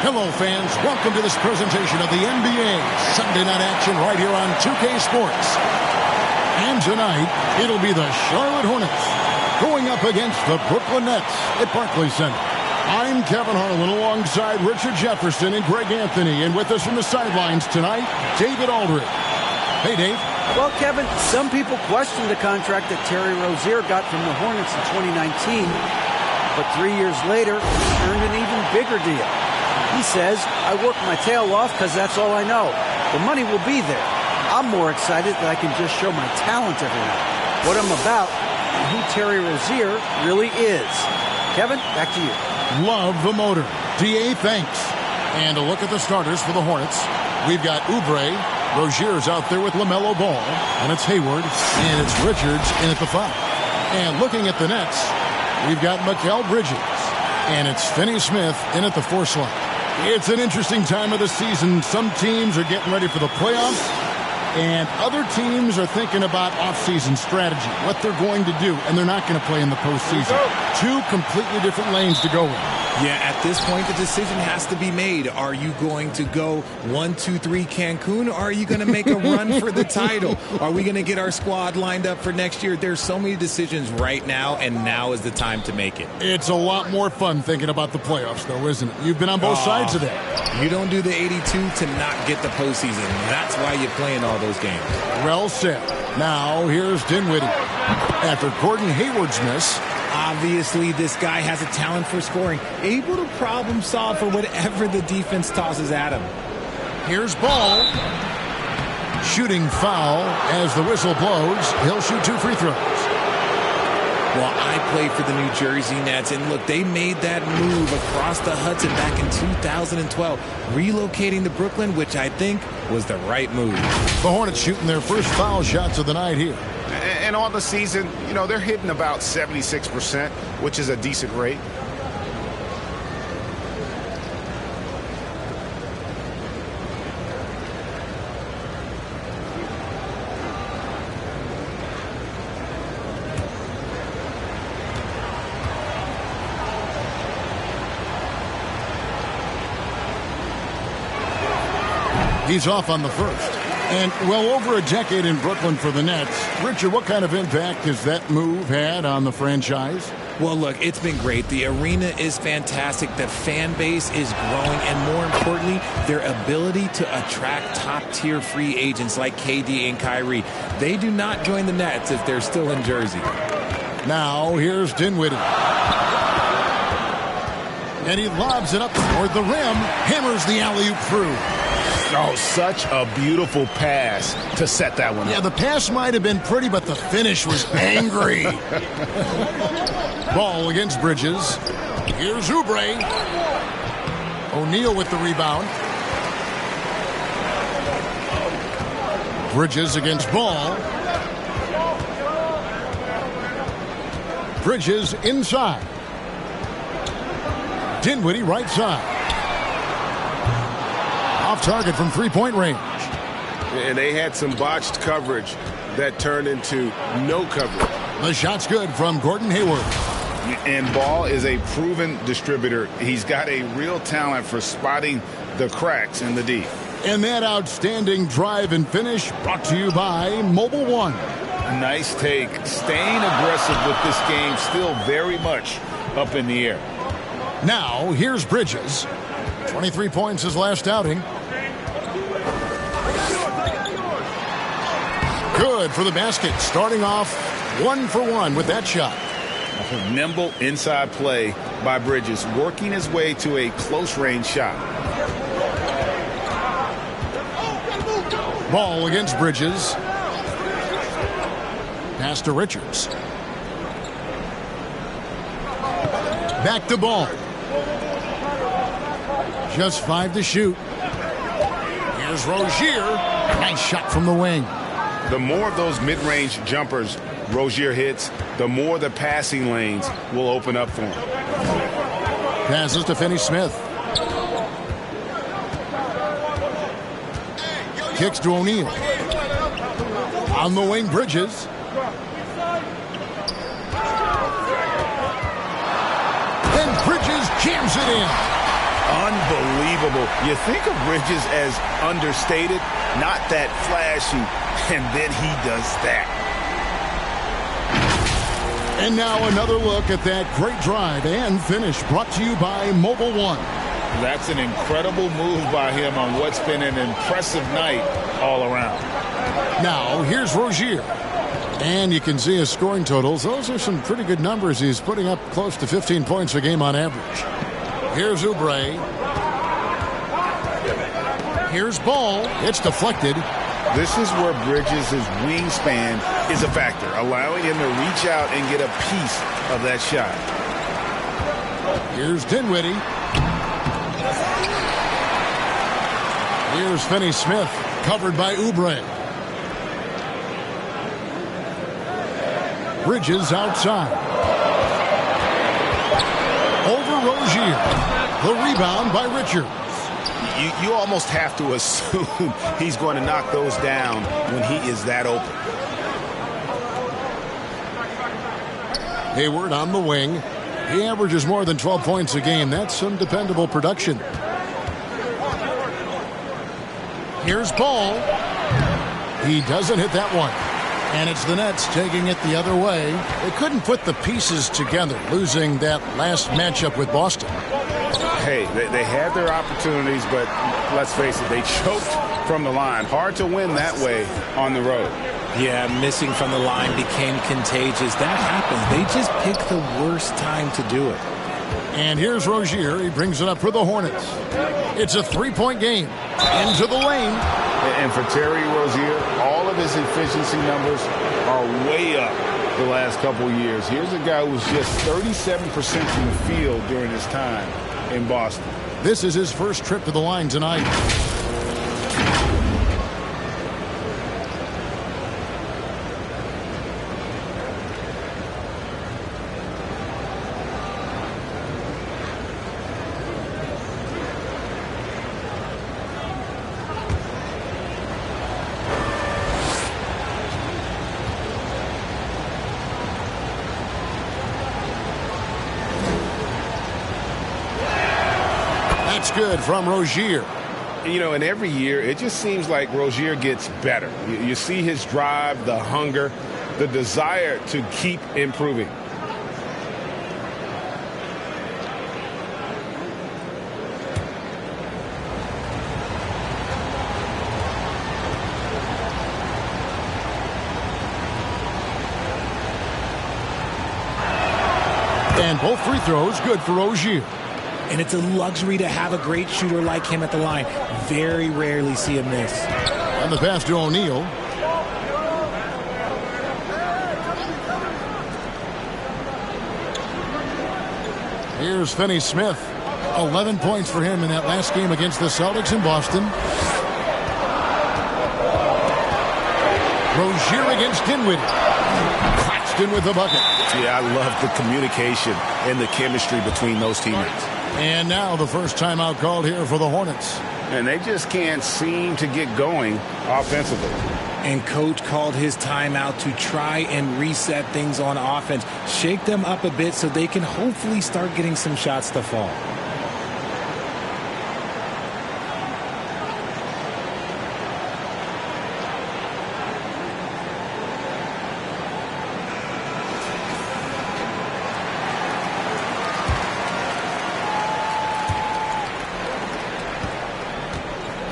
Hello, fans. Welcome to this presentation of the NBA Sunday night action right here on 2K Sports. And tonight, it'll be the Charlotte Hornets going up against the Brooklyn Nets at Barclays Center. I'm Kevin Harlan alongside Richard Jefferson and Greg Anthony. And with us from the sidelines tonight, David Aldridge. Hey, Dave. Well, Kevin, some people question the contract that Terry Rozier got from the Hornets in 2019. But 3 years later, he earned an even bigger deal. He says, I work my tail off because that's all I know. The money will be there. I'm more excited that I can just show my talent every night, what I'm about, and who Terry Rozier really is. Kevin, back to you. Love the motor. DA, thanks. And a look at the starters for the Hornets. We've got Oubre. Rozier's out there with LaMelo Ball. And it's Hayward. And it's Richards in at the 5. And looking at the Nets, we've got Mikal Bridges. And it's Finney-Smith in at the 4 slot. It's an interesting time of the season. Some teams are getting ready for the playoffs, and other teams are thinking about off-season strategy, what they're going to do, and they're not going to play in the postseason. Two completely different lanes to go in. Yeah, at this point, the decision has to be made. Are you going to go 1, 2, 3 Cancun, or are you going to make a run for the title? Are we going to get our squad lined up for next year? There's so many decisions right now, and now is the time to make it. It's a lot more fun thinking about the playoffs, though, isn't it? You've been on both sides of that. You don't do the 82 to not get the postseason. That's why you're playing all those games. Well said. Now, here's Dinwiddie. After Gordon Hayward's miss, obviously, this guy has a talent for scoring, able to problem solve for whatever the defense tosses at him. Here's Ball. Shooting foul as the whistle blows. He'll shoot 2 free throws. Well, I play for the New Jersey Nets, and look, they made that move across the Hudson back in 2012, relocating to Brooklyn, which I think was the right move. The Hornets shooting their first foul shots of the night here. And on the season, you know, they're hitting about 76%, which is a decent rate. He's off on the first. And well over a decade in Brooklyn for the Nets. Richard, what kind of impact has that move had on the franchise? Well, look, it's been great. The arena is fantastic. The fan base is growing. And more importantly, their ability to attract top-tier free agents like KD and Kyrie. They do not join the Nets if they're still in Jersey. Now, here's Dinwiddie. And he lobs it up toward the rim. Hammers the alley-oop through. Oh, such a beautiful pass to set that one up. Yeah, the pass might have been pretty, but the finish was angry. Ball against Bridges. Here's Oubre. O'Neal with the rebound. Bridges against Ball. Bridges inside. Dinwiddie right side. Off target from three-point range. And they had some botched coverage that turned into no coverage. The shot's good from Gordon Hayward. And Ball is a proven distributor. He's got a real talent for spotting the cracks in the D. And that outstanding drive and finish brought to you by Mobile One. Nice take. Staying aggressive with this game, still very much up in the air. Now, here's Bridges. 23 points his last outing. Good for the basket. Starting off 1 for 1 with that shot. Nimble inside play by Bridges, working his way to a close-range shot. Ball against Bridges. Pass to Richards. Back to Ball. Just 5 to shoot. Here's Rozier. Nice shot from the wing. The more of those mid-range jumpers Rozier hits, the more the passing lanes will open up for him. Passes to Finney-Smith. Kicks to O'Neal. On the wing, Bridges. Then Bridges jams it in. Unbelievable. You think of Bridges as understated, not that flashy, and then he does that. And now another look at that great drive and finish brought to you by Mobile One. That's an incredible move by him on what's been an impressive night all around. Now, here's Rozier. And you can see his scoring totals. Those are some pretty good numbers. He's putting up close to 15 points a game on average. Here's Oubre. Here's Ball. It's deflected. This is where Bridges' wingspan is a factor, allowing him to reach out and get a piece of that shot. Here's Dinwiddie. Here's Finney-Smith, covered by Oubre. Bridges outside. Over Rozier. The rebound by Richards. You almost have to assume he's going to knock those down when he is that open. Hayward on the wing. He averages more than 12 points a game. That's some dependable production. Here's Ball. He doesn't hit that one. And it's the Nets taking it the other way. They couldn't put the pieces together, losing that last matchup with Boston. Hey, they had their opportunities, but let's face it, they choked from the line. Hard to win that way on the road. Yeah, missing from the line became contagious. That happens. They just picked the worst time to do it. And here's Rozier. He brings it up for the Hornets. It's a three-point game. Into the lane. And for Terry Rozier, all of his efficiency numbers are way up the last couple years. Here's a guy who was just 37% from the field during his time in Boston. This is his first trip to the line tonight. That's good from Rozier. You know, and every year, it just seems like Rozier gets better. You see his drive, the hunger, the desire to keep improving. And both free throws good for Rozier. And it's a luxury to have a great shooter like him at the line. Very rarely see him miss. And the pass to O'Neal. Here's Finney-Smith. 11 points for him in that last game against the Celtics in Boston. Rozier against Dinwiddie. Claxton with the bucket. Yeah, I love the communication and the chemistry between those teammates. And now the first timeout called here for the Hornets. And they just can't seem to get going offensively. And coach called his timeout to try and reset things on offense. Shake them up a bit so they can hopefully start getting some shots to fall.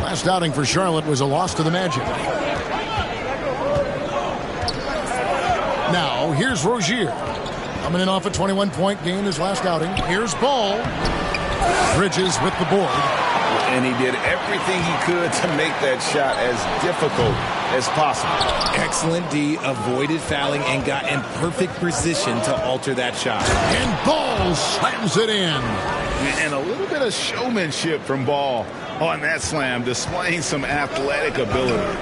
Last outing for Charlotte was a loss to the Magic. Now, here's Rozier. Coming in off a 21-point game his last outing. Here's Ball. Bridges with the board. And he did everything he could to make that shot as difficult as possible. Excellent D, avoided fouling, and got in perfect position to alter that shot. And Ball slams it in. And a little bit of showmanship from Ball on that slam, displaying some athletic ability.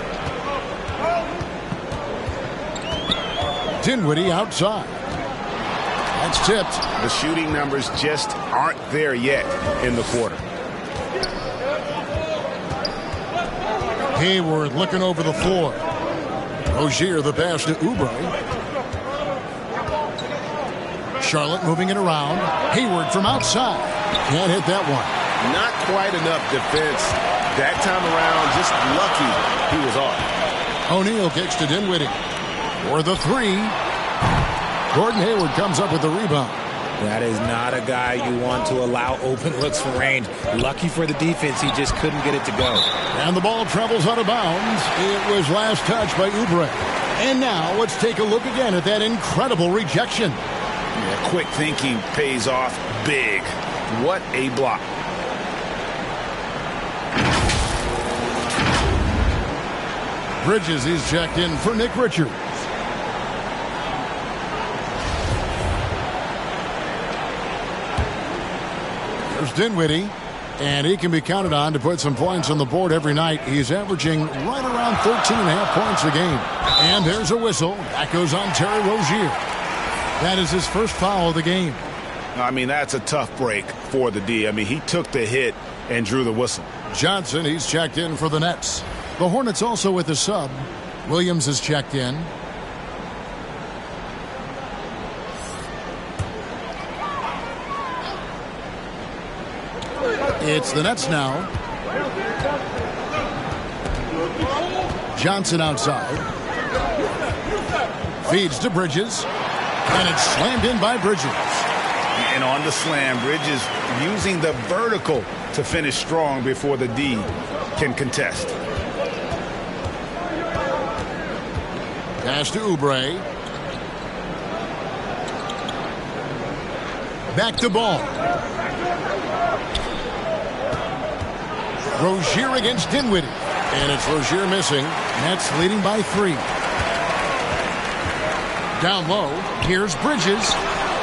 Dinwiddie outside. That's tipped. The shooting numbers just aren't there yet in the quarter. Hayward looking over the floor. Rozier the pass to Oubre. Charlotte moving it around. Hayward from outside. Can't hit that one. Not quite enough defense. That time around, just lucky he was off. O'Neal kicks to Dinwiddie for the three. Gordon Hayward comes up with the rebound. That is not a guy you want to allow open looks for range. Lucky for the defense, he just couldn't get it to go. And the ball travels out of bounds. It was last touched by Oubre. And now let's take a look again at that incredible rejection. Yeah, quick thinking pays off big. What a block. Bridges is checked in for Nick Richards. There's Dinwiddie, and he can be counted on to put some points on the board every night. He's averaging right around 13.5 points a game. And there's a whistle. That goes on Terry Rozier. That is his first foul of the game. I mean, that's a tough break for the D. I mean, he took the hit and drew the whistle. Johnson, he's checked in for the Nets. The Hornets also with a sub. Williams is checked in. It's the Nets now. Johnson outside. Feeds to Bridges. And it's slammed in by Bridges. And on the slam, Bridges using the vertical to finish strong before the D can contest. Pass to Oubre. Back to Ball. Rozier against Dinwiddie. And it's Rozier missing. Nets leading by 3. Down low. Here's Bridges.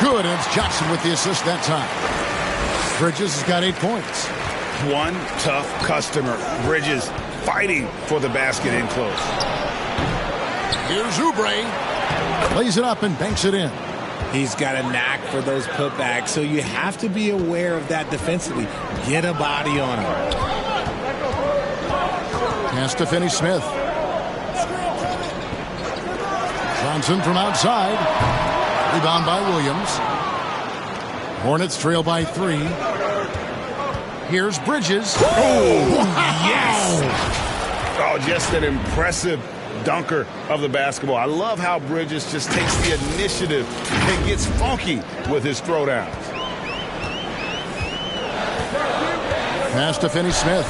Good. And it's Johnson with the assist that time. Bridges has got 8 points. One tough customer. Bridges fighting for the basket in close. Here's Oubre. Plays it up and banks it in. He's got a knack for those putbacks, so you have to be aware of that defensively. Get a body on him. Pass to Finney-Smith. Johnson from outside. Rebound by Williams. Hornets trail by 3. Here's Bridges. Oh, wow. Yes! Oh, just an impressive dunker of the basketball. I love how Bridges just takes the initiative and gets funky with his throwdowns. Pass to Finney-Smith.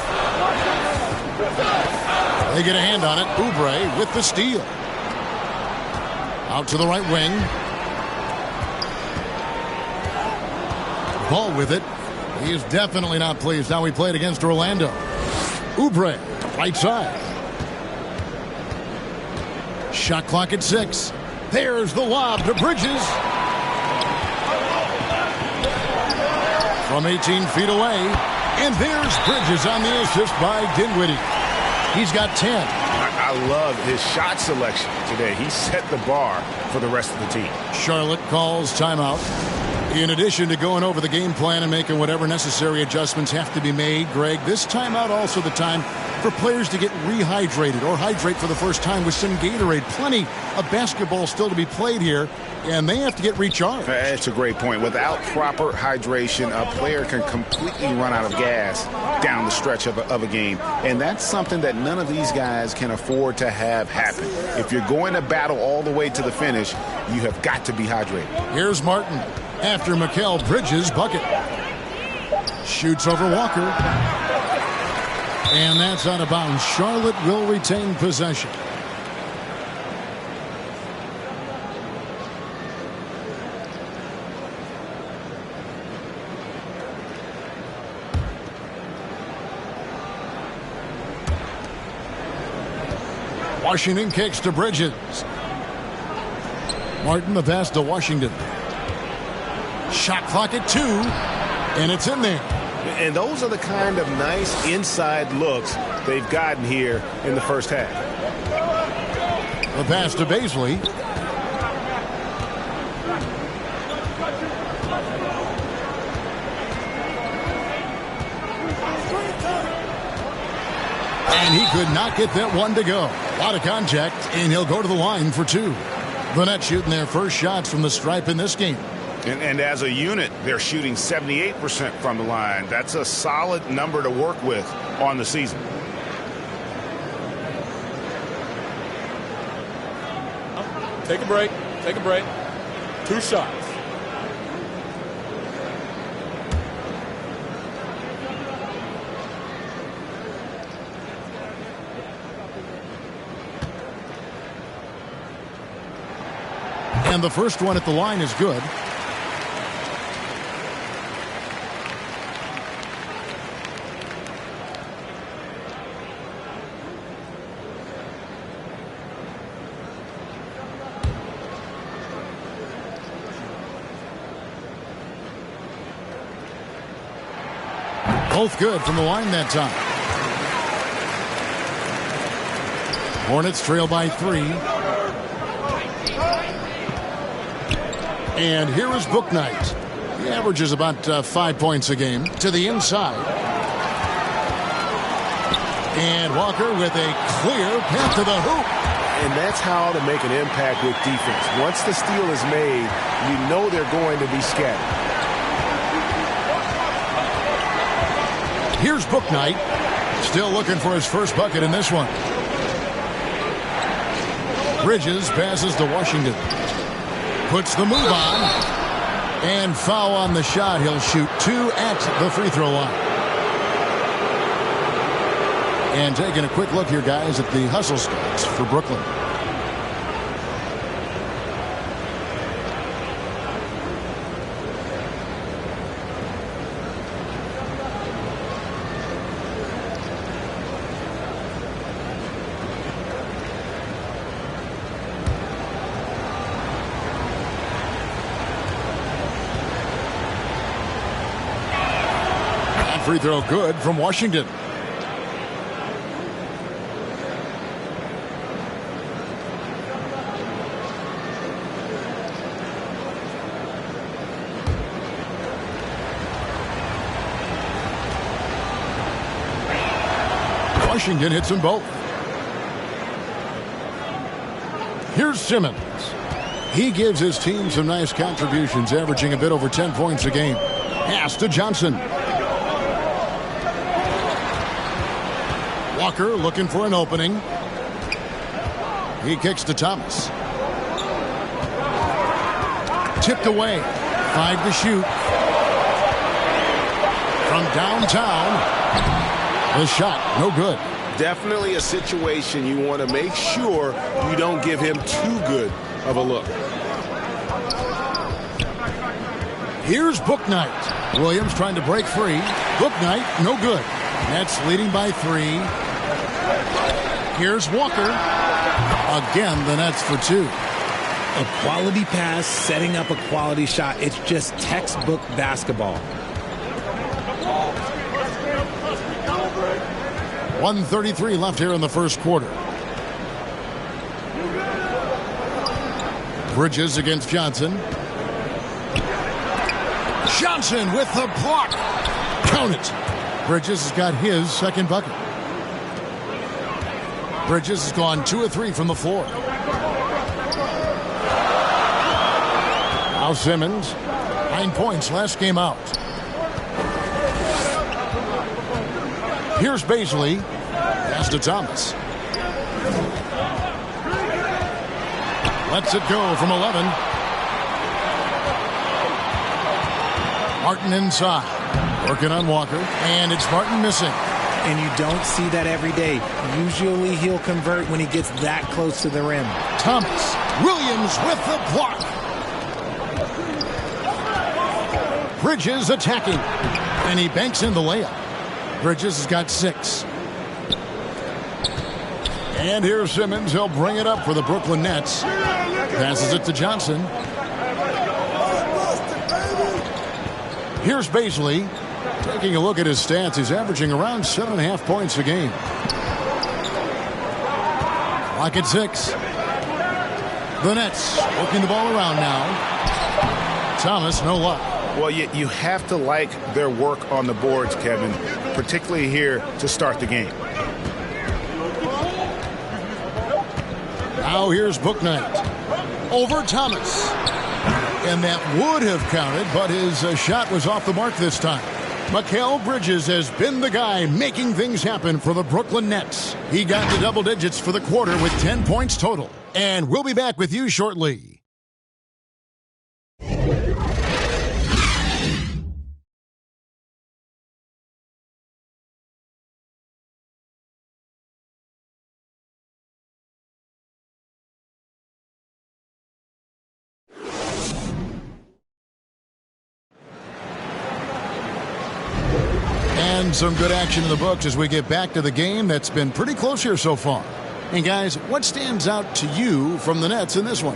They get a hand on it. Oubre with the steal. Out to the right wing. Ball with it. He is definitely not pleased how he played against Orlando. Oubre, right side. Shot clock at 6. There's the lob to Bridges. From 18 feet away. And there's Bridges on the assist by Dinwiddie. He's got 10. I love his shot selection today. He set the bar for the rest of the team. Charlotte calls timeout. In addition to going over the game plan and making whatever necessary adjustments have to be made, Greg, this timeout also the time for players to get rehydrated or hydrate for the first time with some Gatorade. Plenty of basketball still to be played here, and they have to get recharged. That's a great point. Without proper hydration, a player can completely run out of gas down the stretch of a game, and that's something that none of these guys can afford to have happen. If you're going to battle all the way to the finish, you have got to be hydrated. Here's Martin after Mikal Bridges' bucket. Shoots over Walker. And that's out of bounds. Charlotte will retain possession. Washington kicks to Bridges. Martin the pass to Washington. Shot clock at 2. And it's in there. And those are the kind of nice inside looks they've gotten here in the first half. The pass to Baisley. And he could not get that one to go. A lot of contact, and he'll go to the line for 2. The Nets shooting their first shots from the stripe in this game. And as a unit, they're shooting 78% from the line. That's a solid number to work with on the season. Take a break. Take a break. 2 shots. And the first one at the line is good. Both good from the line that time. Hornets trail by 3. And here is Bouknight. He averages about 5 points a game. To the inside. And Walker with a clear path to the hoop. And that's how to make an impact with defense. Once the steal is made, you know they're going to be scattered. Here's Bouknight. Still looking for his first bucket in this one. Bridges passes to Washington. Puts the move on. And foul on the shot. He'll shoot 2 at the free throw line. And taking a quick look here, guys, at the hustle stats for Brooklyn. Free throw good from Washington. Washington hits them both. Here's Simmons. He gives his team some nice contributions, averaging a bit over 10 points a game. Pass to Johnson. Walker looking for an opening. He kicks to Thomas. Tipped away. 5 to shoot. From downtown. The shot, no good. Definitely a situation you want to make sure you don't give him too good of a look. Here's Bouknight. Williams trying to break free. Bouknight, no good. Nets leading by 3. Here's Walker. Again, the Nets for 2. A quality pass, setting up a quality shot. It's just textbook basketball. 1:33 left here in the first quarter. Bridges against Johnson. Johnson with the block. Count it. Bridges has got his second bucket. Bridges has gone 2 of 3 from the floor. Now Simmons, 9 points last game out. Here's Baisley. Pass to Thomas. Lets it go from 11. Martin inside. Working on Walker. And it's Martin missing. And you don't see that every day. Usually he'll convert when he gets that close to the rim. Thomas. Williams with the block. Bridges attacking. And he banks in the layup. Bridges has got 6. And here's Simmons. He'll bring it up for the Brooklyn Nets. Passes it to Johnson. Here's Baisley. Taking a look at his stats, he's averaging around 7.5 points a game. Clock at 6. The Nets working the ball around now. Thomas, no luck. Well, you have to like their work on the boards, Kevin, particularly here to start the game. Now here's Bouknight. over Thomas. And that would have counted, but his shot was off the mark this time. Mikal Bridges has been the guy making things happen for the Brooklyn Nets. He got to double digits for the quarter with 10 points total. And we'll be back with you shortly. And some good action in the books as we get back to the game that's been pretty close here so far. And guys, what stands out to you from the Nets in this one?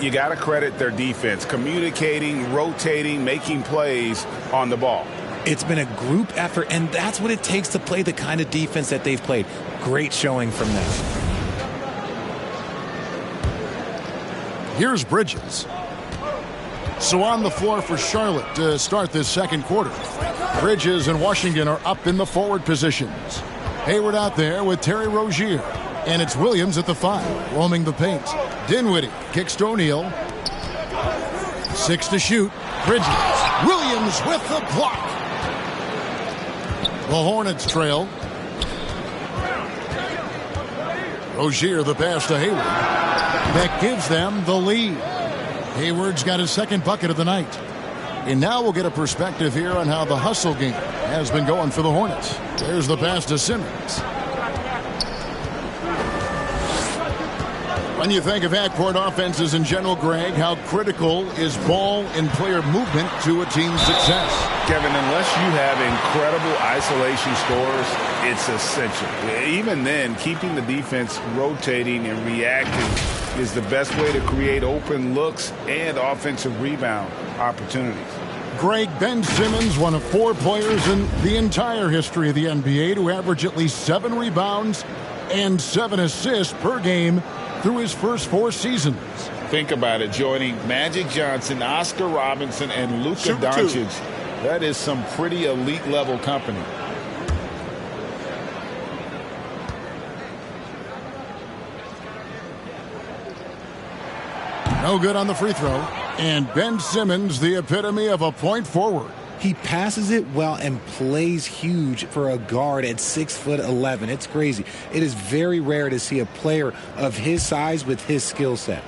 You got to credit their defense, communicating, rotating, making plays on the ball. It's been a group effort, and that's what it takes to play the kind of defense that they've played. Great showing from them. Here's Bridges. So on the floor for Charlotte to start this second quarter. Bridges and Washington are up in the forward positions. Hayward out there with Terry Rozier. And it's Williams at the 5, roaming the paint. Dinwiddie kicks to O'Neal. 6 to shoot. Bridges. Williams with the block. The Hornets trail. Rozier the pass to Hayward. That gives them the lead. Hayward's got his second bucket of the night. And now we'll get a perspective here on how the hustle game has been going for the Hornets. There's the pass to Simmons. When you think of half-court offenses in general, Greg, how critical is ball and player movement to a team's success? Kevin, unless you have incredible isolation scores, it's essential. Even then, keeping the defense rotating and reacting is the best way to create open looks and offensive rebound opportunities. Greg, Ben Simmons, one of 4 players in the entire history of the NBA to average at least 7 rebounds and 7 assists per game through his first 4 seasons. Think about it, joining Magic Johnson, Oscar Robinson, and Luka Doncic. That is some pretty elite level company. No good on the free throw. And Ben Simmons, the epitome of a point forward. He passes it well and plays huge for a guard at 6'11". It's crazy. It is very rare to see a player of his size with his skill set.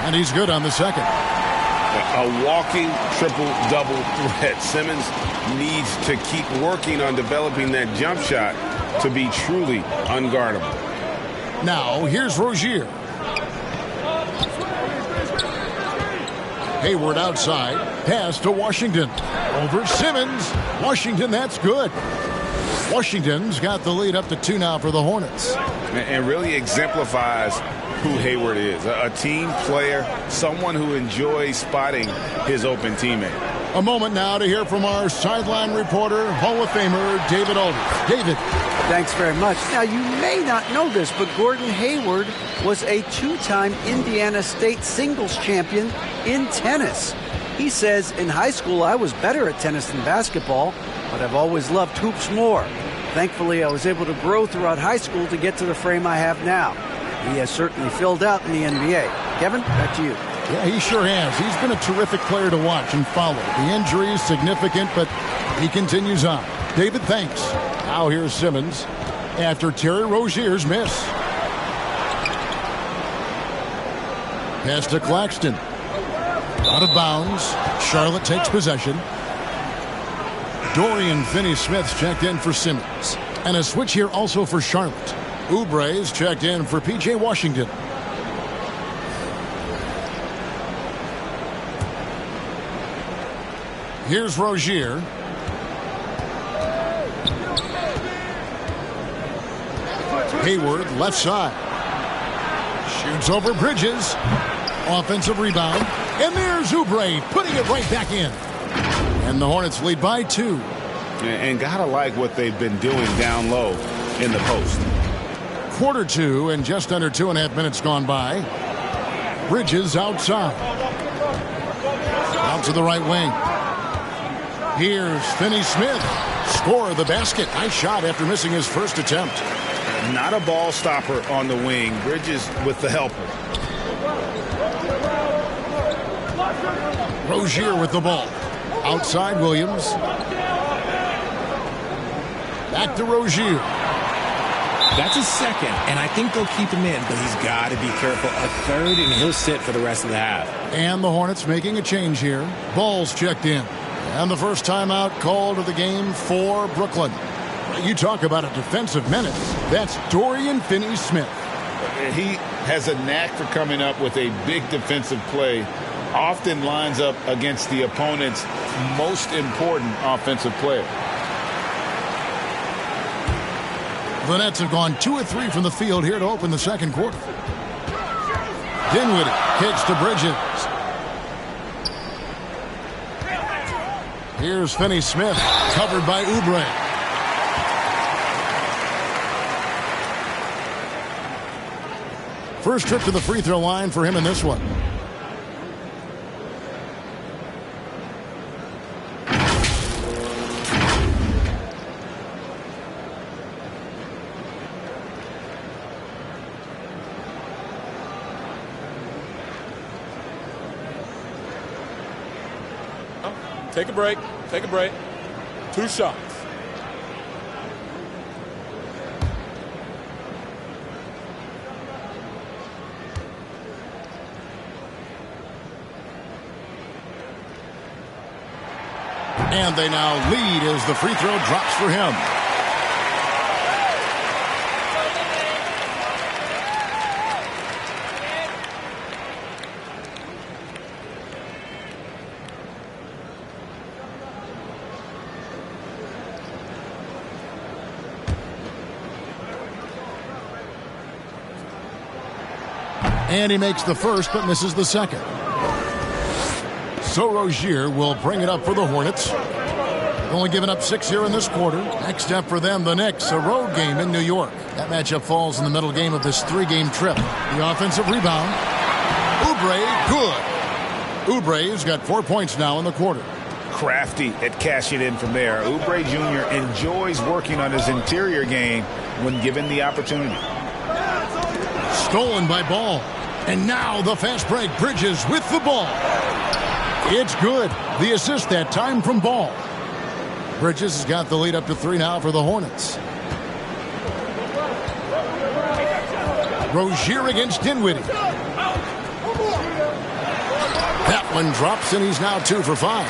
And he's good on the second. A walking triple-double threat. Simmons needs to keep working on developing that jump shot to be truly unguardable. Now, here's Rozier. Hayward outside. Pass to Washington. Over Simmons. Washington, that's good. Washington's got the lead up to 2 now for the Hornets. And really exemplifies who Hayward is. A team player, someone who enjoys spotting his open teammate. A moment now to hear from our sideline reporter, Hall of Famer David Aldridge. David. Thanks very much. Now, you may not know this, but Gordon Hayward was a 2-time Indiana State singles champion in tennis. He says, in high school, I was better at tennis than basketball, but I've always loved hoops more. Thankfully, I was able to grow throughout high school to get to the frame I have now. He has certainly filled out in the NBA. Kevin, back to you. Yeah, he sure has. He's been a terrific player to watch and follow. The injury is significant, but he continues on. David, thanks. Now here's Simmons after Terry Rozier's miss. Pass to Claxton. Out of bounds. Charlotte takes possession. Dorian Finney-Smith's checked in for Simmons. And a switch here also for Charlotte. Oubre's checked in for P.J. Washington. Here's Rozier. Hayward, left side. Shoots over Bridges. Offensive rebound. And there's Oubre putting it right back in. And the Hornets lead by 2. And gotta like what they've been doing down low in the post. Quarter 2 and just under 2.5 minutes gone by. Bridges outside. Out to the right wing. Here's Finney-Smith. Score the basket. Nice shot after missing his first attempt. Not a ball stopper on the wing. Bridges with the helper. Rozier with the ball. Outside Williams. Back to Rozier. That's a second, and I think they'll keep him in, but he's got to be careful. A third, and he'll sit for the rest of the half. And the Hornets making a change here. Ball's checked in. And the first timeout called of the game for Brooklyn. You talk about a defensive menace. That's Dorian Finney-Smith. He has a knack for coming up with a big defensive play. Often lines up against the opponent's most important offensive player. The Nets have gone 2 of 3 from the field here to open the second quarter. Dinwiddie kicks to Bridges. Here's Finney-Smith, covered by Oubre. First trip to the free throw line for him in this one. Take a break. Take a break. 2 shots. And they now lead as the free throw drops for him. And he makes the first but misses the second. So Rozier will bring it up for the Hornets. Only given up 6 here in this quarter. Next up for them, the Knicks, a road game in New York. That matchup falls in the middle game of this 3-game trip. The offensive rebound. Oubre, good. Oubre's got 4 points now in the quarter. Crafty at cashing in from there. Oubre Jr. enjoys working on his interior game when given the opportunity. Stolen by Ball. And now the fast break. Bridges with the ball. It's good. The assist that time from Ball. Bridges has got the lead up to 3 now for the Hornets. Rozier against Dinwiddie. That one drops, and he's now 2 for 5.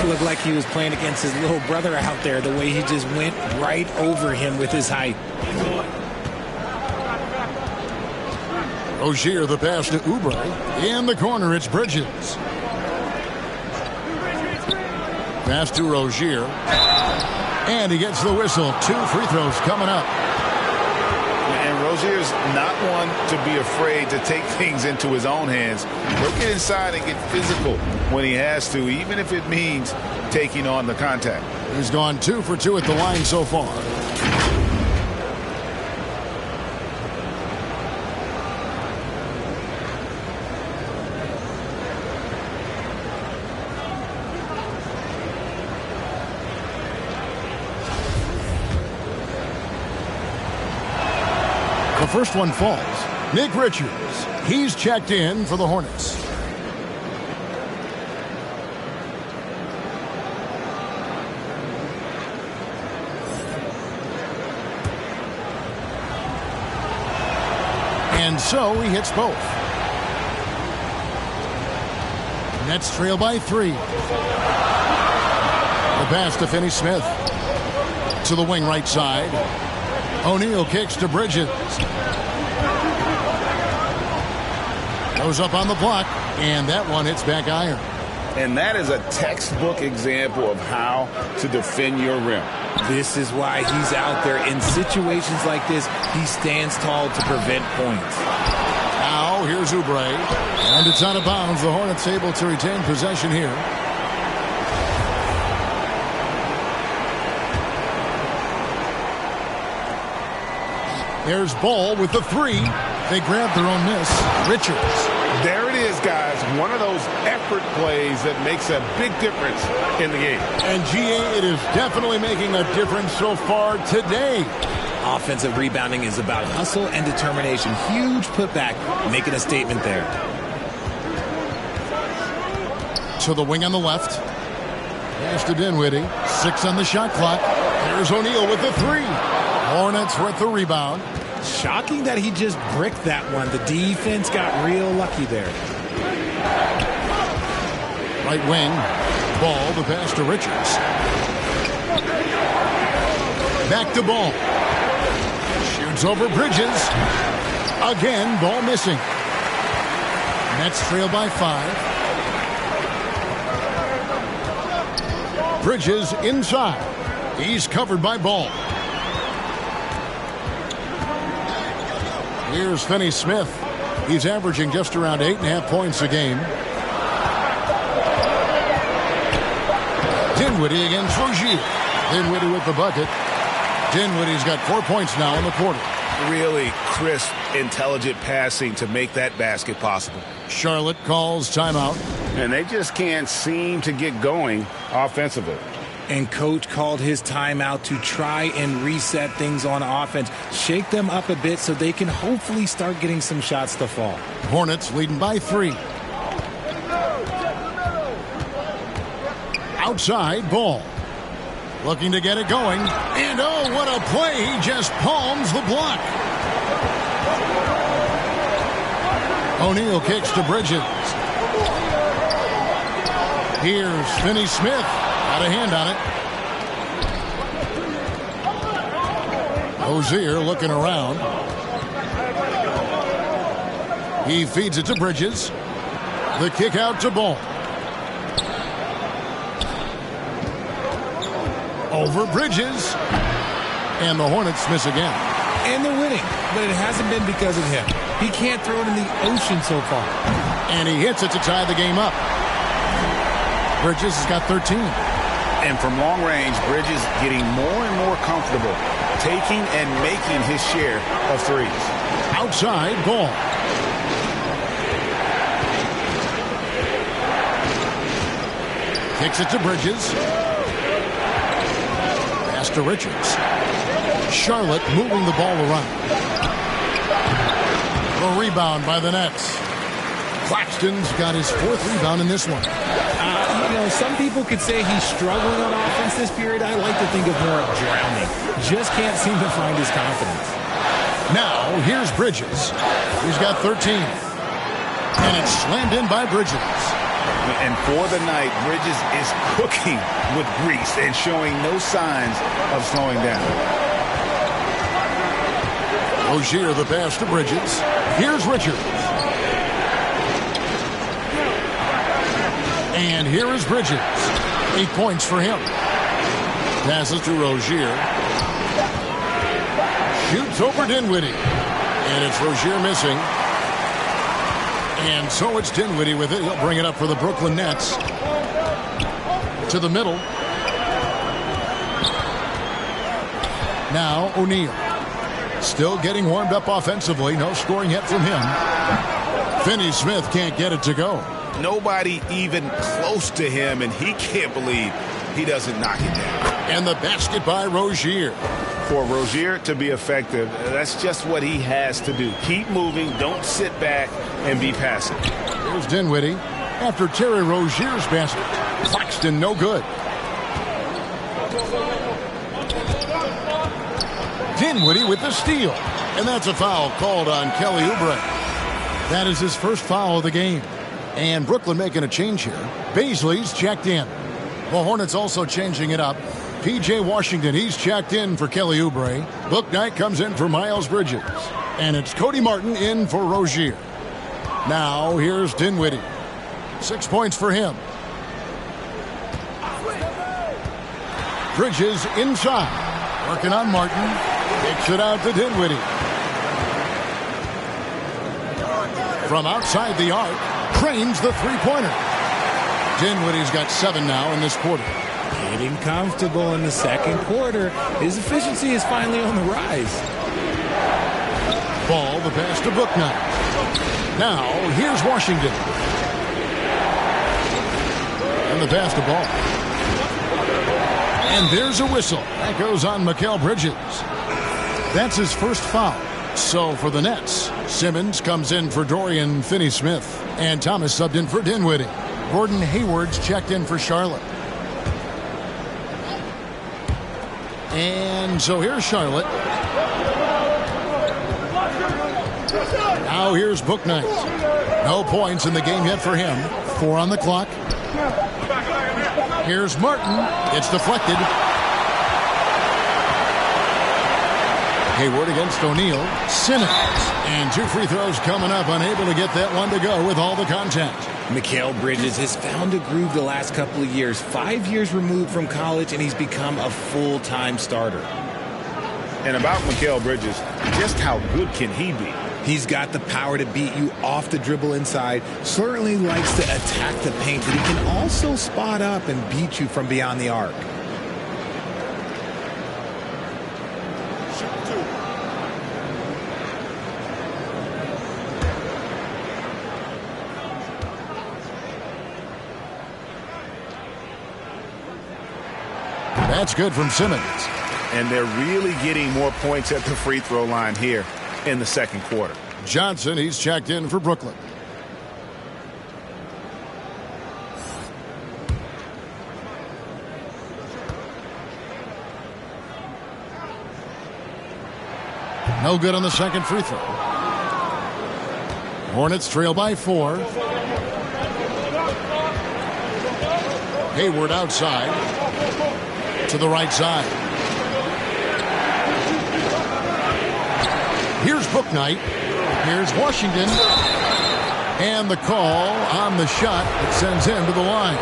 It looked like he was playing against his little brother out there, the way he just went right over him with his height. Rozier, the pass to Oubre. In the corner, it's Bridges. Pass to Rozier. And he gets the whistle. 2 free throws coming up. And Rozier's not one to be afraid to take things into his own hands. He'll get inside and get physical when he has to, even if it means taking on the contact. He's gone 2 for 2 at the line so far. The first one falls. Nick Richards. He's checked in for the Hornets. And so he hits both. Nets trail by 3. The pass to Finney-Smith. To the wing right side. O'Neal kicks to Bridges. Goes up on the block, and that one hits back iron. And that is a textbook example of how to defend your rim. This is why he's out there. In situations like this, he stands tall to prevent points. Now, here's Oubre. And it's out of bounds. The Hornets able to retain possession here. There's Ball with the 3. They grab their own miss. Richards. There it is, guys. One of those effort plays that makes a big difference in the game. And GA, it is definitely making a difference so far today. Offensive rebounding is about hustle and determination. Huge putback, making a statement there. To the wing on the left. Pass to Dinwiddie. 6 on the shot clock. There's O'Neal with the 3. Hornets with the rebound. Shocking that he just bricked that one. The defense got real lucky there. Right wing. Ball, the pass to Richards. Back to Ball. Shoots over Bridges. Again, ball missing. Nets trail by 5. Bridges inside. He's covered by Ball. Here's Finney-Smith. He's averaging just around 8.5 points a game. Dinwiddie against Rozier. Dinwiddie with the bucket. Dinwiddie's got 4 points now in the quarter. Really crisp, intelligent passing to make that basket possible. Charlotte calls timeout. And they just can't seem to get going offensively. And coach called his timeout to try and reset things on offense. Shake them up a bit so they can hopefully start getting some shots to fall. Hornets leading by 3. Outside, Ball. Looking to get it going. And oh, what a play. He just palms the block. O'Neal kicks to Bridges. Here's Finney-Smith. Got a hand on it. Rozier looking around. He feeds it to Bridges. The kick out to Ball. Over Bridges. And the Hornets miss again. And they're winning, but it hasn't been because of him. He can't throw it in the ocean so far. And he hits it to tie the game up. Bridges has got 13. And from long range, Bridges getting more and more comfortable taking and making his share of threes. Outside, Ball. Kicks it to Bridges. Pass to Richards. Charlotte moving the ball around. A rebound by the Nets. Claxton's got his 4th rebound in this one. Some people could say he's struggling on offense this period. I like to think of more of drowning. Just can't seem to find his confidence. Now, here's Bridges. He's got 13. And it's slammed in by Bridges. And for the night, Bridges is cooking with grease and showing no signs of slowing down. Rozier the pass to Bridges. Here's Richards. And here is Bridges. 8 points for him. Passes to Rozier. Shoots over Dinwiddie. And it's Rozier missing. And so it's Dinwiddie with it. He'll bring it up for the Brooklyn Nets. To the middle. Now O'Neal. Still getting warmed up offensively. No scoring yet from him. Finney-Smith can't get it to go. Nobody even close to him, and he can't believe he doesn't knock it down. And the basket by Rozier. For Rozier to be effective, that's just what he has to do. Keep moving, don't sit back and be passive. Here's Dinwiddie after Terry Rozier's basket. Claxton no good. Dinwiddie with the steal. And that's a foul called on Kelly Oubre. That is his first foul of the game. And Brooklyn making a change here. Baisley's checked in. The Hornets also changing it up. P.J. Washington, he's checked in for Kelly Oubre. Bouknight comes in for Miles Bridges. And it's Cody Martin in for Rozier. Now here's Dinwiddie. 6 points for him. Bridges inside. Working on Martin. Kicks it out to Dinwiddie. From outside the arc. Cranes the three-pointer. Dinwiddie's got 7 now in this quarter. Getting comfortable in the second quarter. His efficiency is finally on the rise. Ball, the pass to Bouknight. Now, here's Washington. And the pass to Ball. And there's a whistle. That goes on Mikal Bridges. That's his first foul. So for the Nets, Simmons comes in for Dorian Finney-Smith, and Thomas subbed in for Dinwiddie. Gordon Hayward's checked in for Charlotte. And so here's Charlotte. Now here's Bouknight. No points in the game yet for him. 4 on the clock. Here's Martin. It's deflected. Hayward against O'Neal. Simmons. And 2 free throws coming up. Unable to get that one to go with all the contact. Mikal Bridges has found a groove the last couple of years. 5 years removed from college, and he's become a full-time starter. And about Mikal Bridges, just how good can he be? He's got the power to beat you off the dribble inside, certainly likes to attack the paint, but he can also spot up and beat you from beyond the arc. That's good from Simmons. And they're really getting more points at the free throw line here in the second quarter. Johnson, he's checked in for Brooklyn. No good on the second free throw. Hornets trail by 4. Hayward outside to the right side. Here's Bouknight. Here's Washington. And the call on the shot that sends him to the line.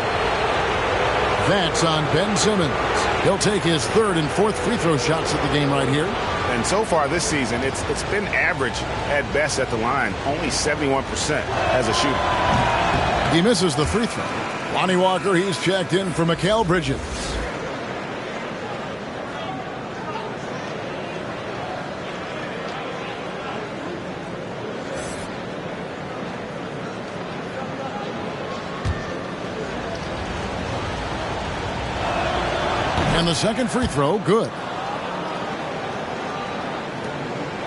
That's on Ben Simmons. He'll take his 3rd and 4th free throw shots at the game right here. And so far this season, it's been average at best at the line. Only 71% as a shooter. He misses the free throw. Lonnie Walker, he's checked in for Mikal Bridges. And the second free throw, good.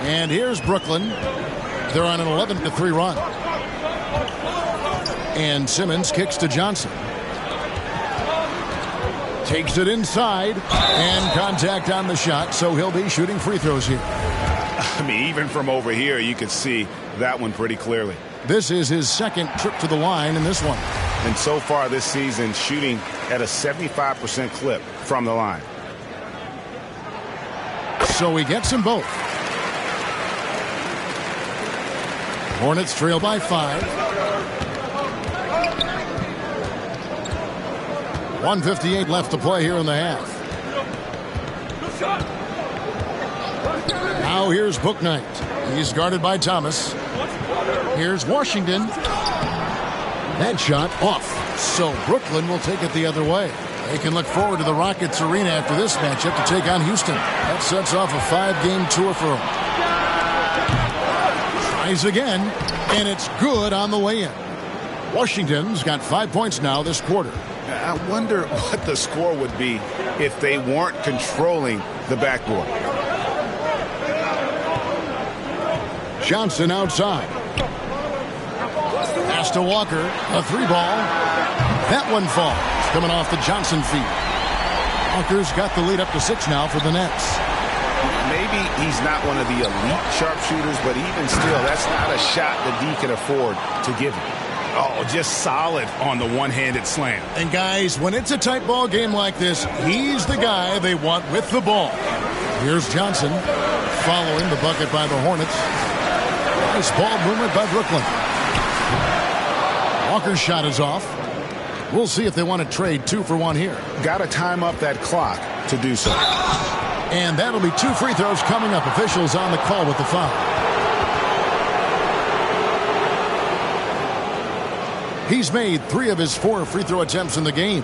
And here's Brooklyn. They're on an 11-3 run. And Simmons kicks to Johnson. Takes it inside. And contact on the shot, so he'll be shooting free throws here. I mean, even from over here, you could see that one pretty clearly. This is his second trip to the line in this one. And so far this season, shooting at a 75% clip from the line. So he gets them both. Hornets trail by 5. 1:58 left to play here in the half. Now here's Bouknight. He's guarded by Thomas. Here's Washington. That shot off. So Brooklyn will take it the other way. They can look forward to the Rockets arena after this matchup to take on Houston. That sets off a 5-game tour for them. Tries again, and it's good on the way in. Washington's got 5 points now this quarter. I wonder what the score would be if they weren't controlling the backboard. Johnson outside. Pass to Walker. A 3-ball. That one falls. Coming off the Johnson feed. Walker's got the lead up to 6 now for the Nets. Maybe he's not one of the elite sharpshooters, but even still, that's not a shot that D can afford to give him. Oh, just solid on the one-handed slam. And guys, when it's a tight ball game like this, he's the guy they want with the ball. Here's Johnson following the bucket by the Hornets. Nice ball movement by Brooklyn. Walker's shot is off. We'll see if they want to trade 2 for 1 here. Got to time up that clock to do so. And that'll be 2 free throws coming up. Officials on the call with the foul. He's made 3 of his 4 free throw attempts in the game.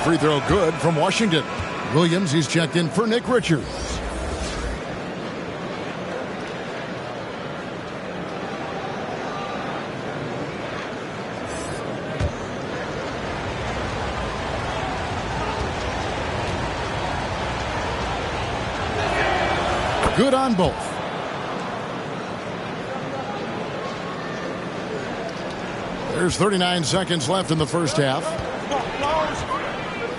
Free throw good from Washington. Williams, he's checked in for Nick Richards. Good on both. There's 39 seconds left in the first half.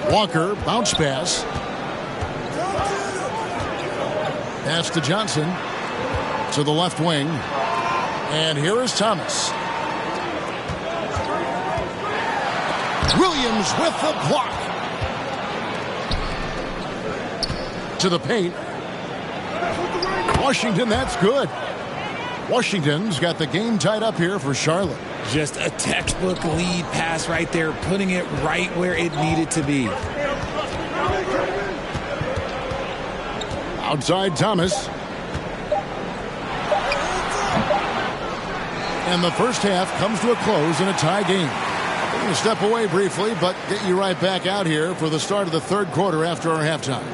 Walker, bounce pass. Pass to Johnson. To the left wing. And here is Thomas. Williams with the block. To the paint. Washington, that's good. Washington's got the game tied up here for Charlotte. Just a textbook lead pass right there, putting it right where it needed to be. Outside Thomas. And the first half comes to a close in a tie game. We're going to step away briefly, but get you right back out here for the start of the third quarter after our halftime.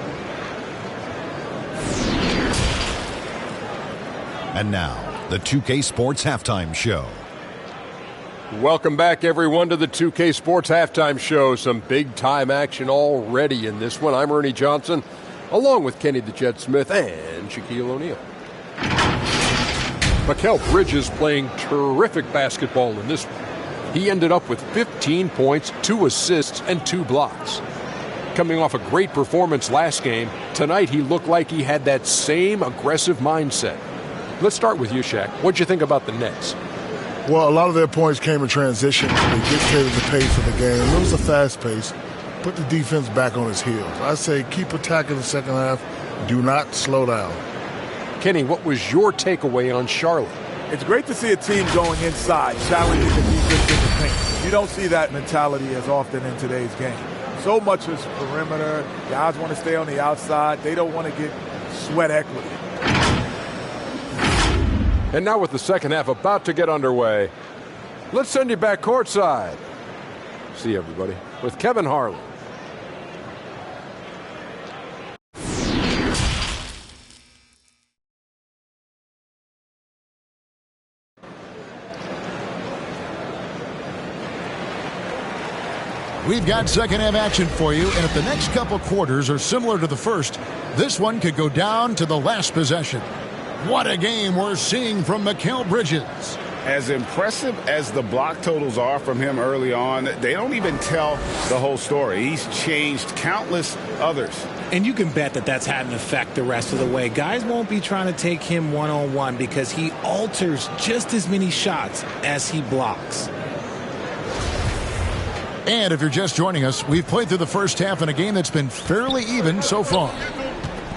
And now, the 2K Sports Halftime Show. Welcome back, everyone, to the 2K Sports Halftime Show. Some big-time action already in this one. I'm Ernie Johnson, along with Kenny the Jet Smith and Shaquille O'Neal. Mikal Bridges playing terrific basketball in this one. He ended up with 15 points, 2 assists, and 2 blocks. Coming off a great performance last game, tonight he looked like he had that same aggressive mindset. Let's start with you, Shaq. What'd you think about the Nets? Well, a lot of their points came in transition. They dictated the pace of the game. It was a fast pace. Put the defense back on its heels. I say keep attacking the second half. Do not slow down. Kenny, what was your takeaway on Charlotte? It's great to see a team going inside, challenging the defense in the paint. You don't see that mentality as often in today's game. So much is perimeter. Guys want to stay on the outside. They don't want to get sweat equity. And now with the second half about to get underway, let's send you back courtside. See everybody with Kevin Harlan. We've got second half action for you, and if the next couple quarters are similar to the first, this one could go down to the last possession. What a game we're seeing from Mikal Bridges. As impressive as the block totals are from him early on, they don't even tell the whole story. He's changed countless others. And you can bet that that's had an effect the rest of the way. Guys won't be trying to take him one-on-one because he alters just as many shots as he blocks. And if you're just joining us, we've played through the first half in a game that's been fairly even so far.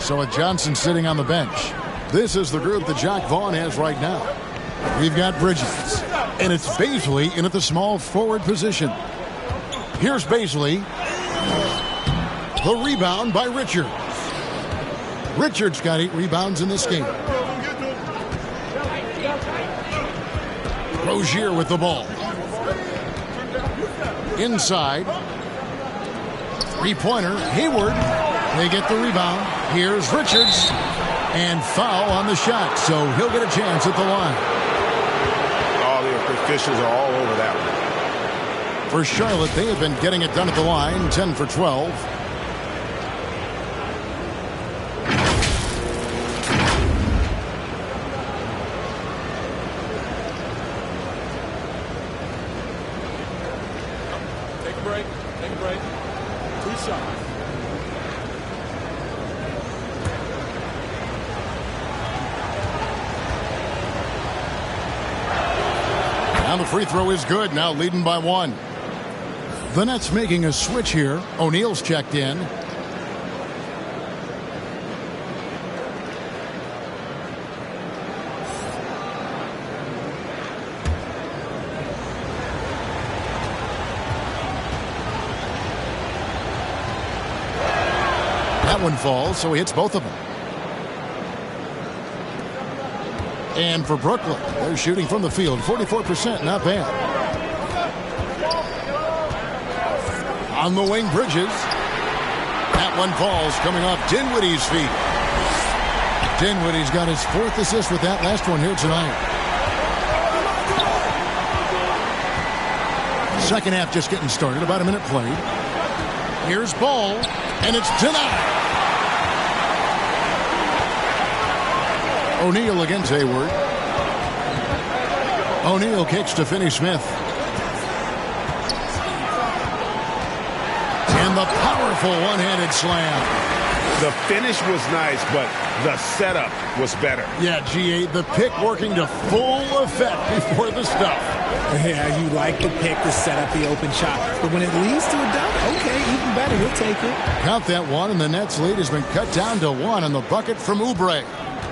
So with Johnson sitting on the bench, this is the group that Jacque Vaughn has right now. We've got Bridges, and it's Bazley in at the small forward position. Here's Bazley. The rebound by Richards. Richards got 8 rebounds in this game. Rozier with the ball. Inside. Three-pointer. Hayward. They get the rebound. Here's Richards. And foul on the shot, so he'll get a chance at the line. All the officials are all over that one. For Charlotte, they have been getting it done at the line, 10 for 12. Take a break. Take a break. 2 shots. And the free throw is good, now leading by 1. The Nets making a switch here. O'Neal's checked in. That one falls, so he hits both of them. And for Brooklyn, they're shooting from the field, 44%, not bad. On the wing, Bridges. That one falls coming off Dinwiddie's feet. Dinwiddie's got his 4th assist with that last one here tonight. Second half just getting started. About a minute played. Here's ball, and it's denied. O'Neal against Hayward. O'Neal kicks to Finney-Smith. And the powerful one-handed slam. The finish was nice, but the setup was better. Yeah, GA, the pick working to full effect before the stuff. Yeah, you like the pick to set up the open shot. But when it leads to a dunk, okay, even better. He'll take it. Count that one, and the Nets' lead has been cut down to 1 on the bucket from Oubre.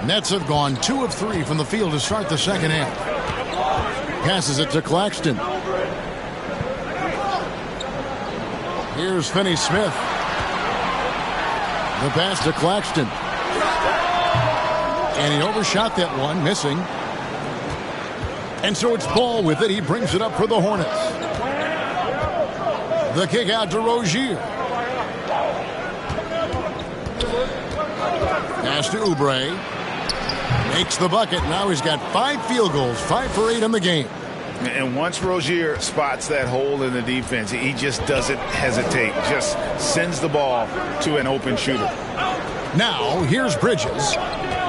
Nets have gone 2 of 3 from the field to start the second half. Passes it to Claxton. Here's Finney-Smith. The pass to Claxton. And he overshot that one, missing. And so it's Ball with it. He brings it up for the Hornets. The kick out to Rozier. Pass to Oubre. Makes the bucket. Now he's got 5 field goals, 5 for 8 in the game. And once Rozier spots that hole in the defense, he just doesn't hesitate. Just sends the ball to an open shooter. Now, here's Bridges.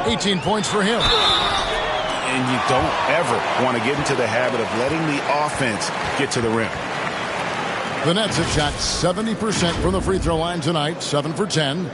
18 points for him. And you don't ever want to get into the habit of letting the offense get to the rim. The Nets have shot 70% from the free throw line tonight, 7 for 10.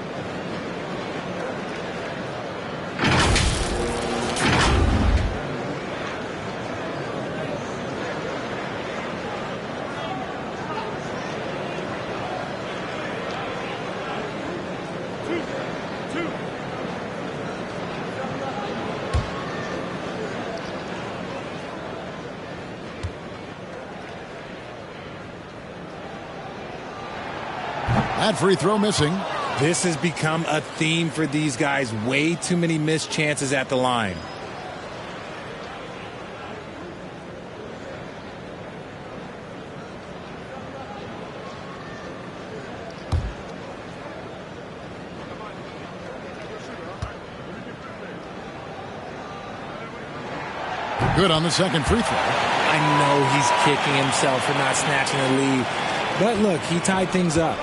That free throw missing. This has become a theme for these guys. Way too many missed chances at the line. Good on the second free throw. I know he's kicking himself for not snatching the lead. But look, he tied things up.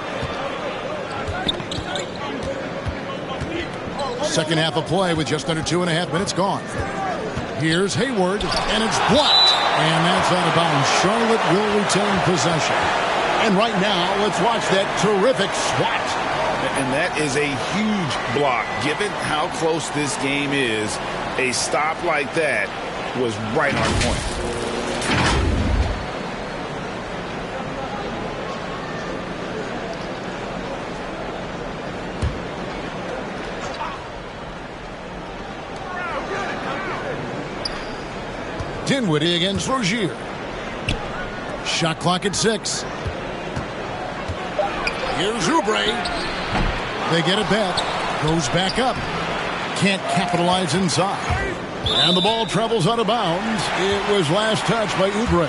Second half of play with just under 2.5 minutes gone. Here's Hayward, and it's blocked. And that's out of bounds. Charlotte will retain possession. And right now, let's watch that terrific swat. And that is a huge block. Given how close this game is, a stop like that was right on point. Dinwiddie against Rozier. Shot clock at 6. Here's Oubre. They get it back. Goes back up. Can't capitalize inside. And the ball travels out of bounds. It was last touched by Oubre.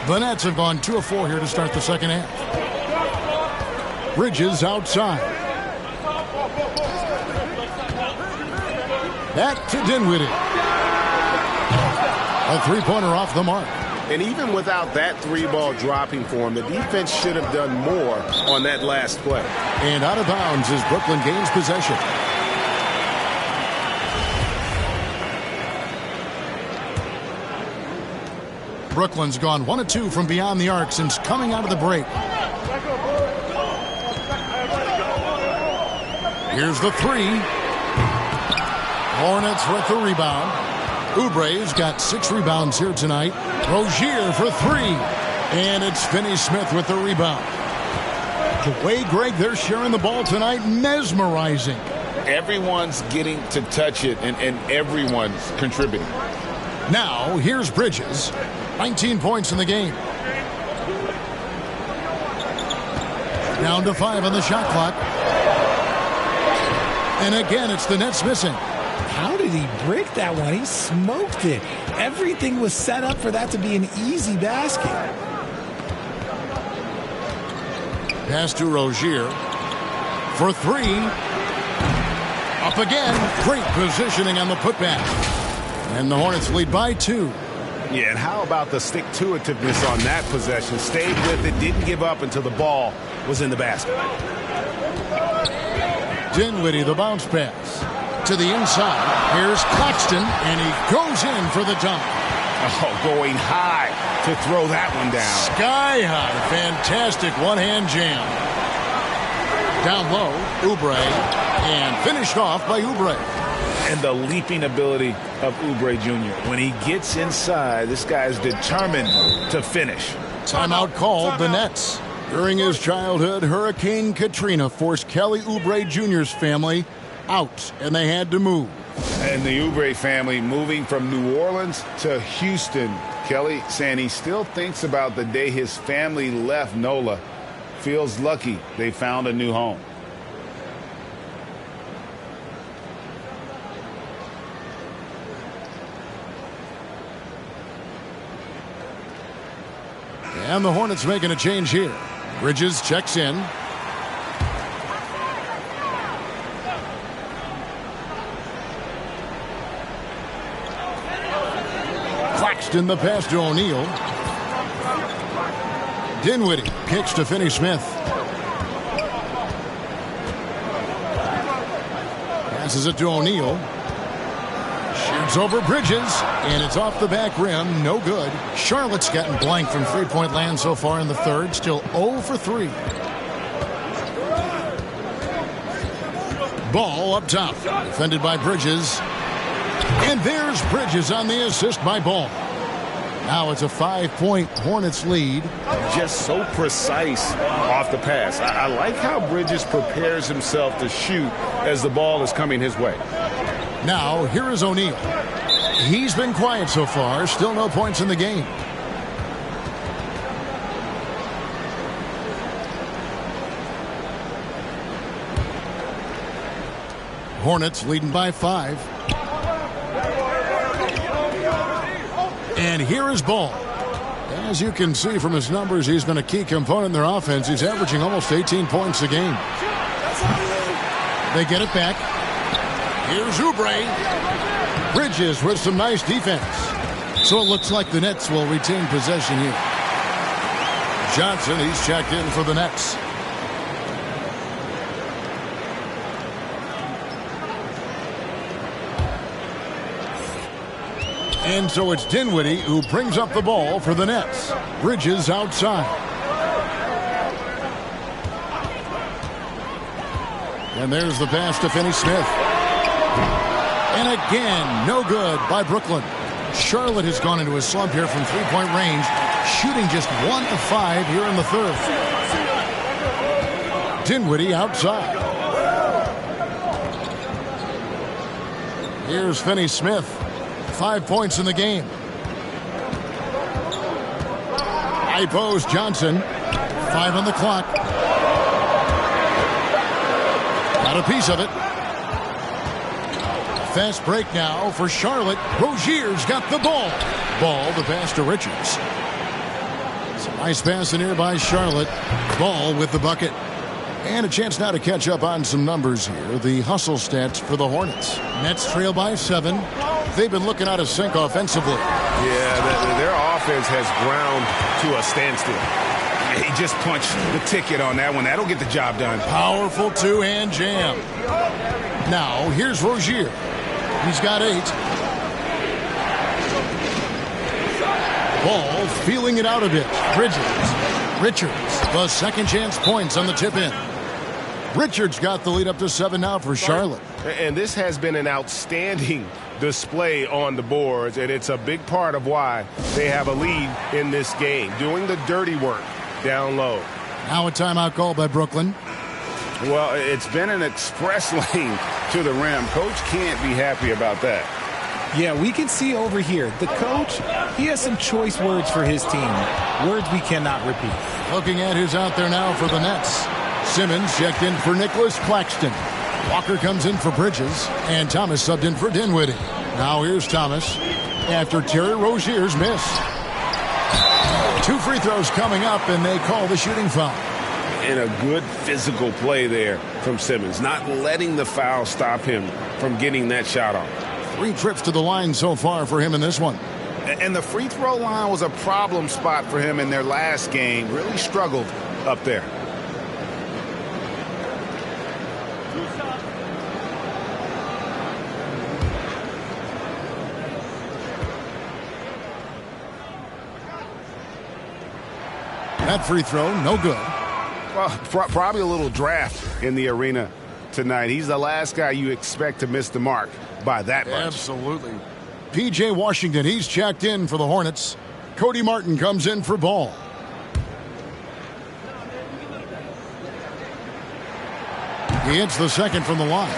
The Nets have gone 2 of 4 here to start the second half. Bridges outside. Back to Dinwiddie. A three-pointer off the mark. And even without that 3-ball dropping for him, the defense should have done more on that last play. And out of bounds as Brooklyn gains possession. Brooklyn's gone 1 of 2 from beyond the arc since coming out of the break. Here's the 3. Hornets with the rebound. Oubre's got 6 rebounds here tonight. Rozier for 3. And it's Finney-Smith with the rebound. The way, Greg, they're sharing the ball tonight, mesmerizing. Everyone's getting to touch it, and everyone's contributing. Now, here's Bridges. 19 points in the game. Down to 5 on the shot clock. And again, it's the Nets missing. How did he break that one? He smoked it. Everything was set up for that to be an easy basket. Pass to Rozier for three. Up again. Great positioning on the putback. And the Hornets lead by 2. Yeah, and how about the stick-to-itiveness on that possession? Stayed with it, didn't give up until the ball was in the basket. Dinwiddie, the bounce pass. To the inside. Here's Claxton, and he goes in for the dunk. Oh, going high to throw that one down. Sky high. Fantastic one-hand jam. Down low, Oubre, and finished off by Oubre. And the leaping ability of Oubre Jr. When he gets inside, this guy's determined to finish. Timeout called the Nets. During his childhood, Hurricane Katrina forced Kelly Oubre Jr.'s family out, and they had to move. And the Oubre family moving from New Orleans to Houston. Kelly saying he still thinks about the day his family left NOLA. Feels lucky they found a new home. And the Hornets making a change here. Bridges checks in. Claxton the pass to O'Neal. Dinwiddie kicks to Finney-Smith. Passes it to O'Neal. Shoots over Bridges, and it's off the back rim. No good. Charlotte's gotten blank from three-point land so far in the third. Still 0 for 3. Ball up top. Defended by Bridges. And there's Bridges on the assist by Ball. Now it's a 5-point Hornets lead. Just so precise off the pass. I like how Bridges prepares himself to shoot as the ball is coming his way. Now, here is O'Neal. He's been quiet so far. Still no points in the game. Hornets leading by 5. And here is Ball. As you can see from his numbers, he's been a key component in their offense. He's averaging almost 18 points a game. They get it back. Here's Oubre. Bridges with some nice defense. So it looks like the Nets will retain possession here. Johnson, he's checked in for the Nets. And so it's Dinwiddie who brings up the ball for the Nets. Bridges outside. And there's the pass to Finney-Smith. And again, no good by Brooklyn. Charlotte has gone into a slump here from three-point range, shooting just 1 of 5 here in the third. Dinwiddie outside. Here's Finney-Smith. 5 points in the game. High post Johnson. 5 on the clock. Got a piece of it. Fast break now for Charlotte. Rozier's got the ball. Ball, the pass to Richards. Some nice pass in here by Charlotte. Ball with the bucket. And a chance now to catch up on some numbers here. The hustle stats for the Hornets. Nets trail by 7. They've been looking out of sync offensively. Yeah, their offense has ground to a standstill. He just punched the ticket on that one. That'll get the job done. Powerful two-hand jam. Now, here's Rozier. He's got 8. Ball feeling it out a bit. Richards, the second chance points on the tip-in. Richards got the lead up to 7 now for Charlotte. And this has been an outstanding display on the boards, and it's a big part of why they have a lead in this game, doing the dirty work down low. Now a timeout call by Brooklyn. Well, it's been an express lane to the rim. Coach can't be happy about that. Yeah, we can see over here, the coach, he has some choice words for his team. Words we cannot repeat. Looking at who's out there now for the Nets. Simmons checked in for Nicholas Claxton. Walker comes in for Bridges, and Thomas subbed in for Dinwiddie. Now here's Thomas after Terry Rozier's miss. 2 free throws coming up, and they call the shooting foul. And a good physical play there from Simmons, not letting the foul stop him from getting that shot off. 3 trips to the line so far for him in this one. And the free throw line was a problem spot for him in their last game. Really struggled up there. That free throw, no good. Well, probably a little draft in the arena tonight. He's the last guy you expect to miss the mark by that much. Absolutely. P.J. Washington, he's checked in for the Hornets. Cody Martin comes in for Ball. He hits the second from the line.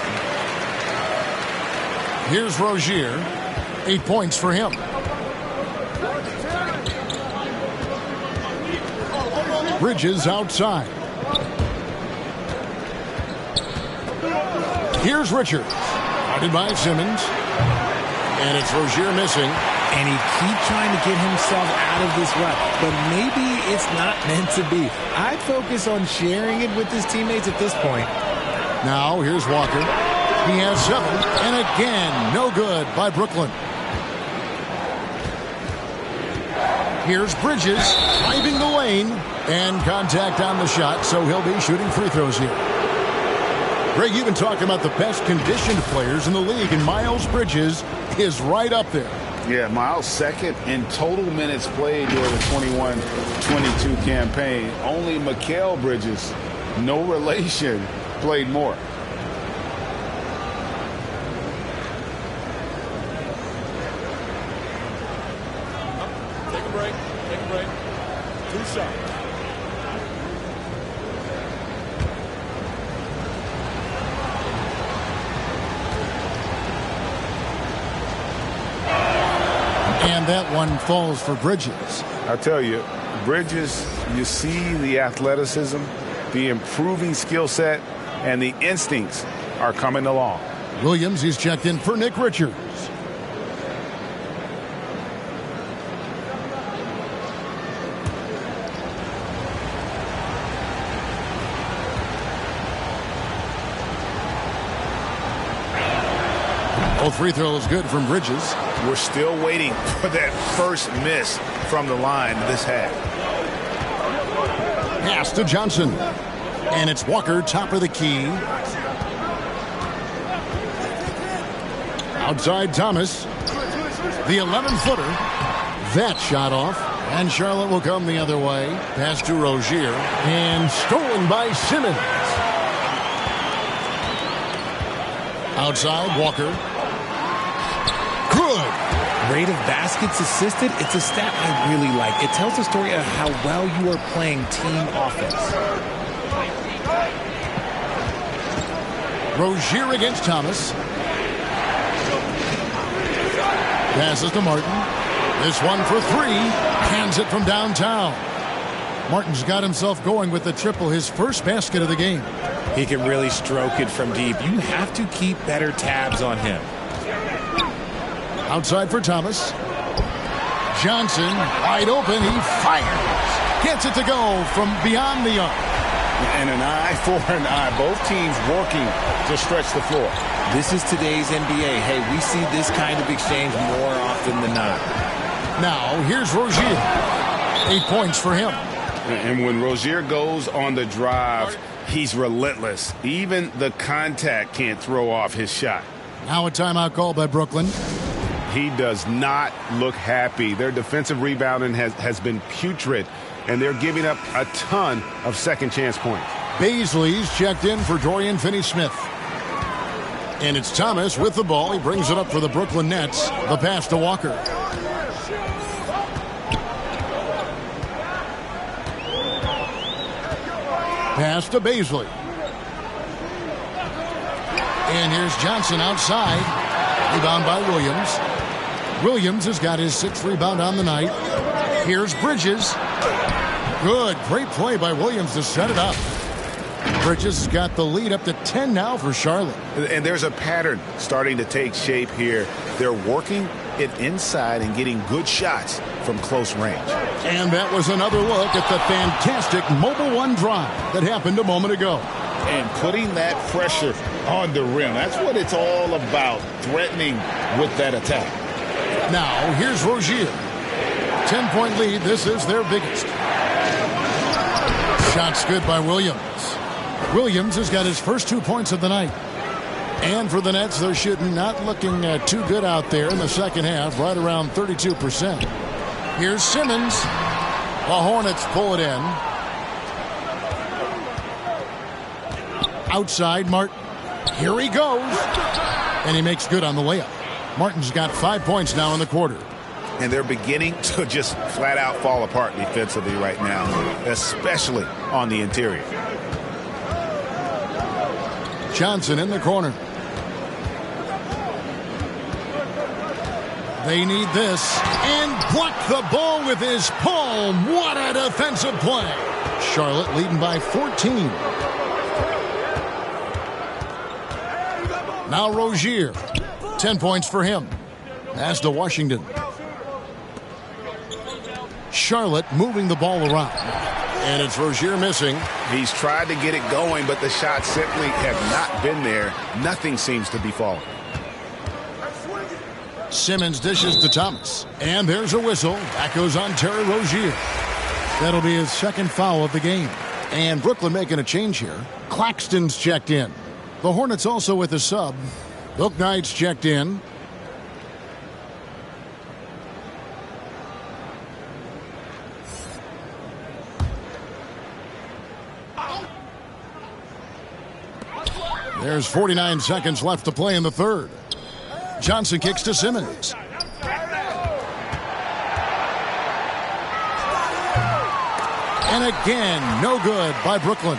Here's Rozier. 8 points for him. Bridges outside. Here's Richards. Guarded by Simmons. And it's Rozier missing. And he keeps trying to get himself out of this rut. But maybe it's not meant to be. I'd focus on sharing it with his teammates at this point. Now here's Walker. He has 7. And again, no good by Brooklyn. Here's Bridges driving the lane. And contact on the shot, so he'll be shooting free throws here. Greg, you've been talking about the best conditioned players in the league, and Miles Bridges is right up there. Yeah, Miles second in total minutes played during the 21-22 campaign. Only Mikal Bridges, no relation, played more. Take a break. Take a break. 2 shots. And that one falls for Bridges. I'll tell you, Bridges, you see the athleticism, the improving skill set, and the instincts are coming along. Williams, he's checked in for Nick Richards. Both free throws good from Bridges. We're still waiting for that first miss from the line this half. Pass to Johnson. And it's Walker, top of the key. Outside Thomas. The 11-footer. That shot off. And Charlotte will come the other way. Pass to Rozier. And stolen by Simmons. Outside Walker. Good. Rate of baskets assisted, it's a stat I really like. It tells the story of how well you are playing team offense. Rozier against Thomas. Passes to Martin. This one for 3. Hands it from downtown. Martin's got himself going with the triple, his first basket of the game. He can really stroke it from deep. You have to keep better tabs on him. Outside for Thomas. Johnson, wide open. He fires. Gets it to go from beyond the arc. And an eye for an eye. Both teams working to stretch the floor. This is today's NBA. Hey, we see this kind of exchange more often than not. Now, here's Rozier. 8 points for him. And when Rozier goes on the drive, he's relentless. Even the contact can't throw off his shot. Now a timeout call by Brooklyn. He does not look happy. Their defensive rebounding has been putrid, and they're giving up a ton of second chance points. Baisley's checked in for Dorian Finney-Smith. And it's Thomas with the ball. He brings it up for the Brooklyn Nets. The pass to Walker. Pass to Baisley. And here's Johnson outside. Rebound by Williams. Williams has got his 6th rebound on the night. Here's Bridges. Good. Great play by Williams to set it up. Bridges has got the lead up to 10 now for Charlotte. And there's a pattern starting to take shape here. They're working it inside and getting good shots from close range. And that was another look at the fantastic Mobile One drive that happened a moment ago. And putting that pressure on the rim. That's what it's all about, threatening with that attack. Now, here's Rozier. 10-point lead. This is their biggest. Shots good by Williams. Williams has got his first 2 points of the night. And for the Nets, they're shooting not looking too good out there in the second half, right around 32%. Here's Simmons. The Hornets pull it in. Outside, Martin. Here he goes. And he makes good on the layup. Martin's got 5 points now in the quarter. And they're beginning to just flat out fall apart defensively right now, especially on the interior. Johnson in the corner. They need this. And block the ball with his palm. What a defensive play. Charlotte leading by 14. Now Rozier. 10 points for him. As to Washington. Charlotte moving the ball around. And it's Rozier missing. He's tried to get it going, but the shots simply have not been there. Nothing seems to be falling. Simmons dishes to Thomas. And there's a whistle. That goes on Terry Rozier. That'll be his second foul of the game. And Brooklyn making a change here. Claxton's checked in. The Hornets also with a sub. Book Knight's checked in. There's 49 seconds left to play in the third. Johnson kicks to Simmons. And again, no good by Brooklyn.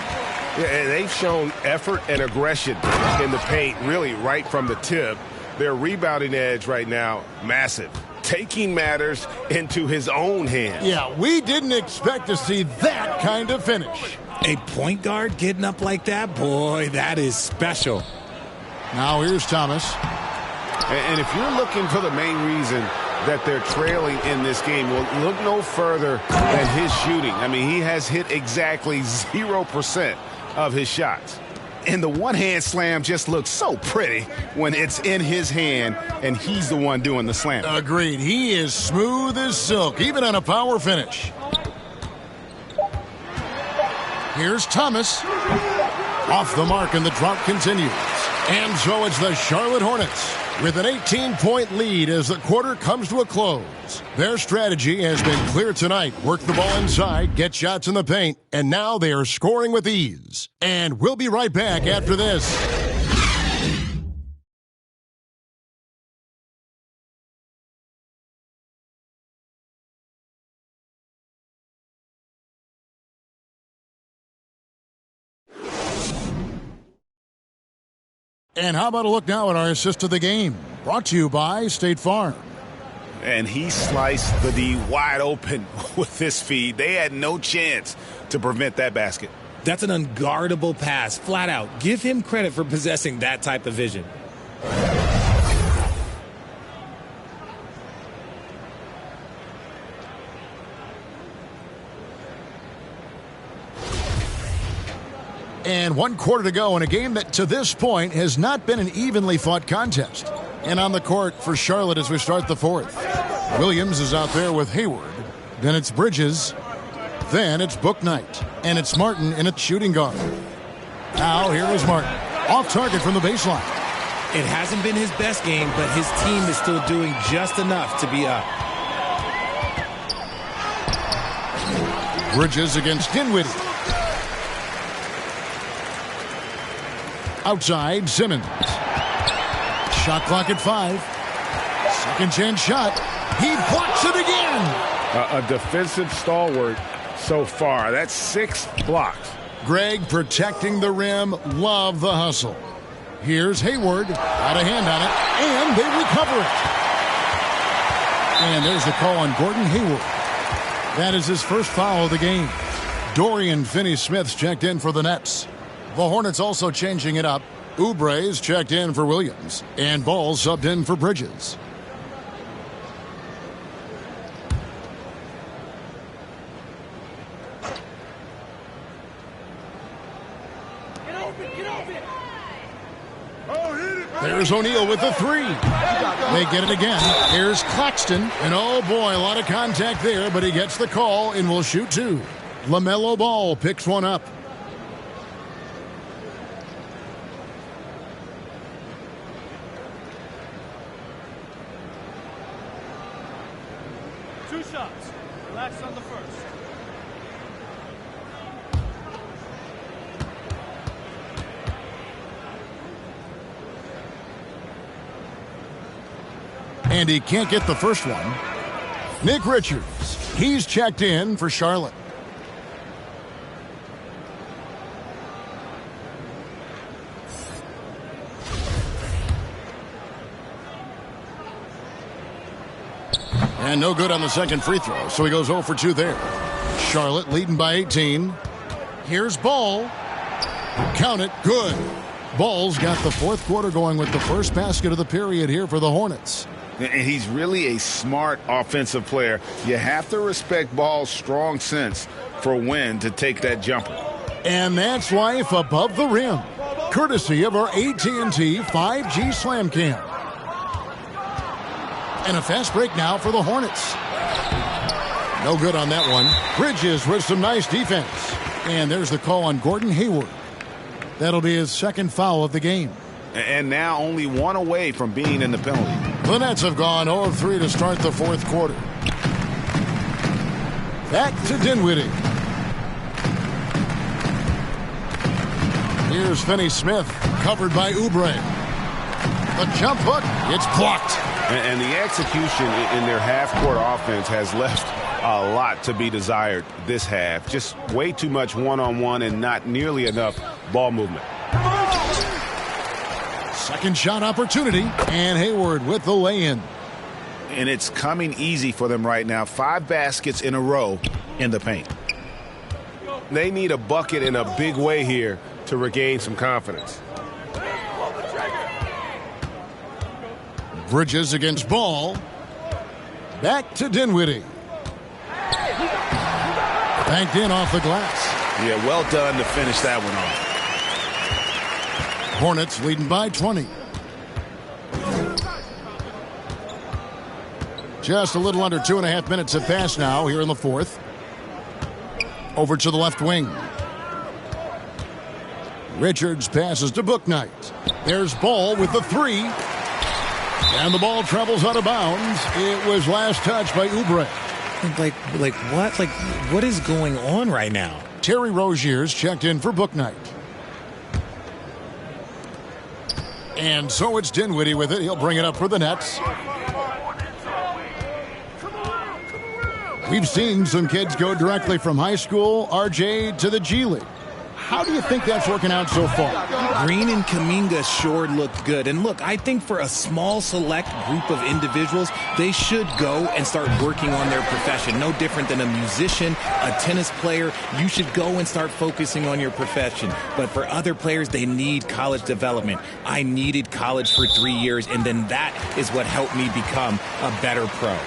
Yeah, they've shown effort and aggression in the paint, really right from the tip. Their rebounding edge right now, massive. Taking matters into his own hands. Yeah, we didn't expect to see that kind of finish. A point guard getting up like that? Boy, that is special. Now here's Thomas. And if you're looking for the main reason that they're trailing in this game, well, look no further than his shooting. I mean, he has hit exactly 0% of his shots. And the one-hand slam just looks so pretty when it's in his hand and he's the one doing the slam. Agreed. He is smooth as silk, even on a power finish. Here's Thomas. Off the mark, and the drought continues. And so it's the Charlotte Hornets with an 18-point lead as the quarter comes to a close. Their strategy has been clear tonight. Work the ball inside, get shots in the paint, and now they are scoring with ease. And we'll be right back after this. And how about a look now at our assist of the game? Brought to you by State Farm. And he sliced the D wide open with this feed. They had no chance to prevent that basket. That's an unguardable pass, flat out. Give him credit for possessing that type of vision. And 1 quarter to go in a game that to this point has not been an evenly fought contest. And on the court for Charlotte as we start the fourth. Williams is out there with Hayward. Then it's Bridges. Then it's Book Knight. And it's Martin in a shooting guard. Now here is Martin. Off target from the baseline. It hasn't been his best game, but his team is still doing just enough to be up. Bridges against Dinwiddie. Outside, Simmons. Shot clock at 5. Second chance shot. He blocks it again. A defensive stalwart so far. That's 6 blocks. Greg protecting the rim. Love the hustle. Here's Hayward. Got a hand on it. And they recover it. And there's the call on Gordon Hayward. That is his first foul of the game. Dorian Finney-Smith's checked in for the Nets. The Hornets also changing it up. Oubre's checked in for Williams, and Ball subbed in for Bridges. There's O'Neal with the three. They get it again. Here's Claxton. And oh boy, a lot of contact there, but he gets the call and will shoot two. LaMelo Ball picks one up. Two shots. Relax on the first. And he can't get the first one. Nick Richards. He's checked in for Charlotte. And no good on the second free throw, so he goes 0 for 2 there. Charlotte leading by 18. Here's Ball. Count it. Good. Ball's got the fourth quarter going with the first basket of the period here for the Hornets. And he's really a smart offensive player. You have to respect Ball's strong sense for when to take that jumper. And that's life above the rim, courtesy of our AT&T 5G Slam Cam. And a fast break now for the Hornets. No good on that one. Bridges with some nice defense. And there's the call on Gordon Hayward. That'll be his second foul of the game. And now only one away from being in the penalty. The Nets have gone 0 of 3 to start the fourth quarter. Back to Dinwiddie. Here's Finney Smith, covered by Oubre. The jump hook, it's blocked. And the execution in their half-court offense has left a lot to be desired this half. Just way too much one-on-one and not nearly enough ball movement. Second shot opportunity, and Hayward with the lay-in. And it's coming easy for them right now. 5 baskets in a row in the paint. They need a bucket in a big way here to regain some confidence. Bridges against Ball. Back to Dinwiddie. Banked in off the glass. Yeah, well done to finish that one off. Hornets leading by 20. Just a little under 2.5 minutes have passed now here in the fourth. Over to the left wing. Richards passes to Bouknight. There's Ball with the three. And the ball travels out of bounds. It was last touched by Oubre. What is going on right now? Terry Rozier's checked in for Bouknight. And so it's Dinwiddie with it. He'll bring it up for the Nets. We've seen some kids go directly from high school, RJ, to the G League. How do you think that's working out so far? Green and Kuminga sure looked good. And look, I think for a small select group of individuals, they should go and start working on their profession. No different than a musician, a tennis player. You should go and start focusing on your profession. But for other players, they need college development. I needed college for 3 years, and then that is what helped me become a better pro.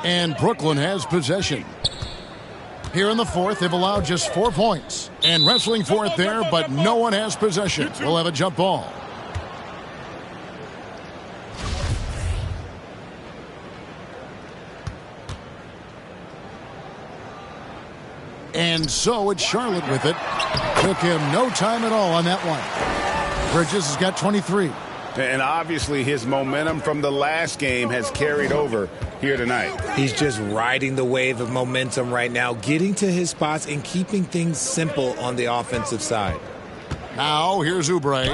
And Brooklyn has possession. Here in the fourth, they've allowed just 4 points. And wrestling for it there, but no one has possession. We'll have a jump ball. And so it's Charlotte with it. Took him no time at all on that one. Bridges has got 23. And obviously his momentum from the last game has carried over here tonight. He's just riding the wave of momentum right now, getting to his spots and keeping things simple on the offensive side. Now here's Oubre.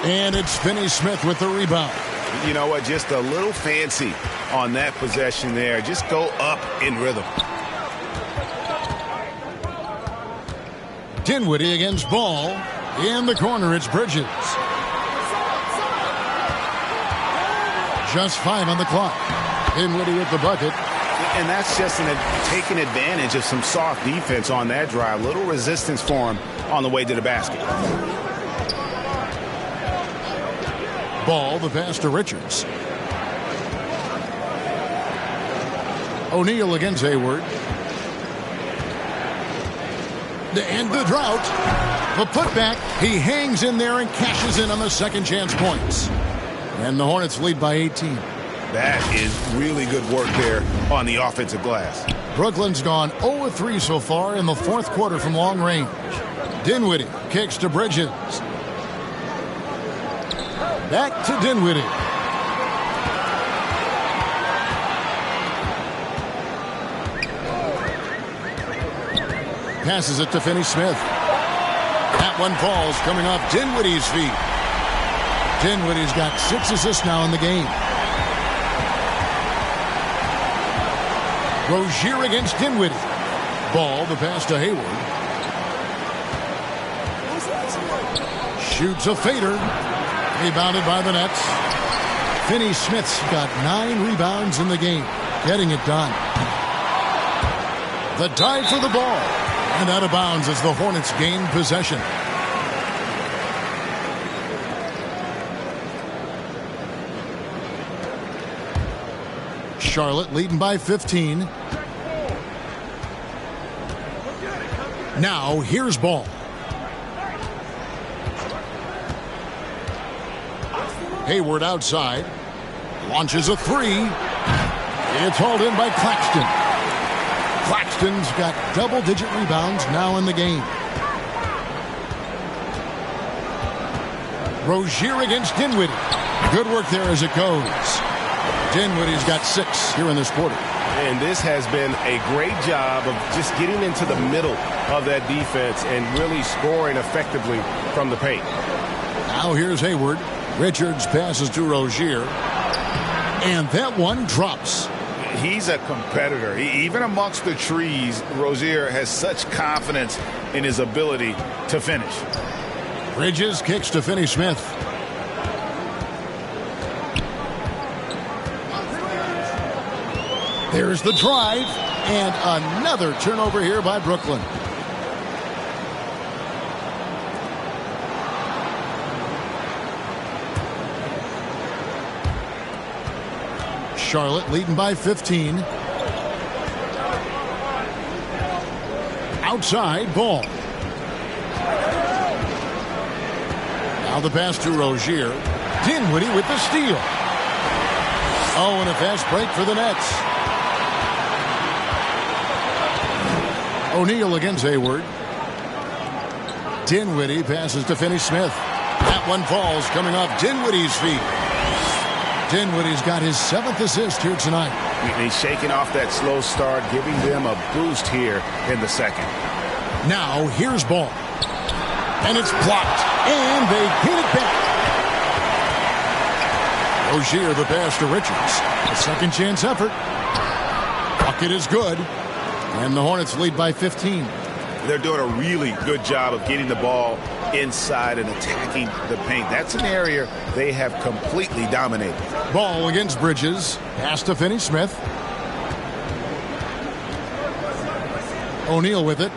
And it's Finney Smith with the rebound. You know what? Just a little fancy on that possession there. Just go up in rhythm. Dinwiddie against Ball. In the corner, it's Bridges. Just 5 on the clock. Dinwiddie with the bucket. And that's just taking advantage of some soft defense on that drive. Little resistance for him on the way to the basket. Ball, the pass to Richards. O'Neal against Hayward. To end the drought. The putback. He hangs in there and cashes in on the second chance points. And the Hornets lead by 18. That is really good work there on the offensive glass. Brooklyn's gone 0 of 3 so far in the fourth quarter from long range. Dinwiddie kicks to Bridges. Back to Dinwiddie. Passes it to Finney-Smith. That one falls, coming off Dinwiddie's feet. Dinwiddie's got 6 assists now in the game. Rozier against Dinwiddie. Ball, the pass to Hayward. Shoots a fader. Rebounded by the Nets. Finney-Smith's got 9 rebounds in the game. Getting it done. The dive for the ball. And out of bounds as the Hornets gain possession. Charlotte leading by 15. Now here's Ball. Hayward outside. Launches a 3. It's hauled in by Claxton. Claxton's got double-digit rebounds now in the game. Rozier against Dinwiddie. Good work there as it goes. Dinwiddie's got 6 here in this quarter. And this has been a great job of just getting into the middle of that defense and really scoring effectively from the paint. Now here's Hayward. Richards passes to Rozier. And that one drops. He's a competitor. Even amongst the trees, Rozier has such confidence in his ability to finish. Bridges kicks to Finney-Smith. There's the drive, and another turnover here by Brooklyn. Charlotte leading by 15. Outside, Ball. Now the pass to Rozier. Dinwiddie with the steal. Oh, and a fast break for the Nets. O'Neal against Hayward. Dinwiddie passes to Finney-Smith. That one falls, coming off Dinwiddie's feet. Dinwiddie's got his 7th assist here tonight. He's shaking off that slow start, giving them a boost here in the second. Now, here's Ball. And it's blocked. And they get it back. Rozier, the pass to Richards. A second chance effort. Bucket is good. And the Hornets lead by 15. They're doing a really good job of getting the ball inside and attacking the paint. That's an area they have completely dominated. Ball against Bridges. Pass to Finney-Smith. O'Neal with it.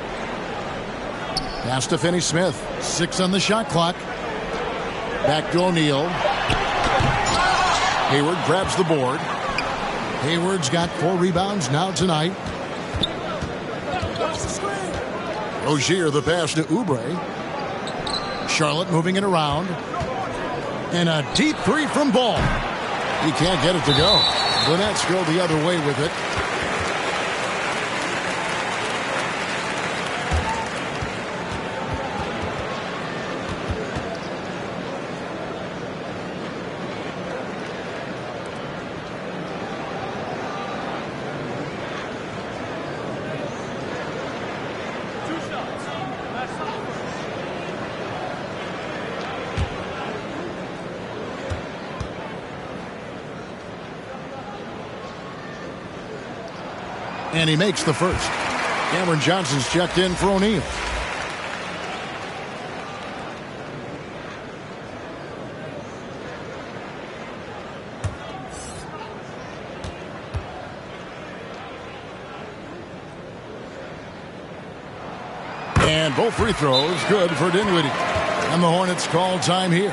Pass to Finney-Smith. 6 on the shot clock. Back to O'Neal. Hayward grabs the board. Hayward's got 4 rebounds now tonight. Rozier, the pass to Oubre. Charlotte moving it around. And a deep 3 from Ball. He can't get it to go. The Nets go the other way with it. And he makes the first. Cameron Johnson's checked in for O'Neal. And both free throws good for Dinwiddie. And the Hornets call time here.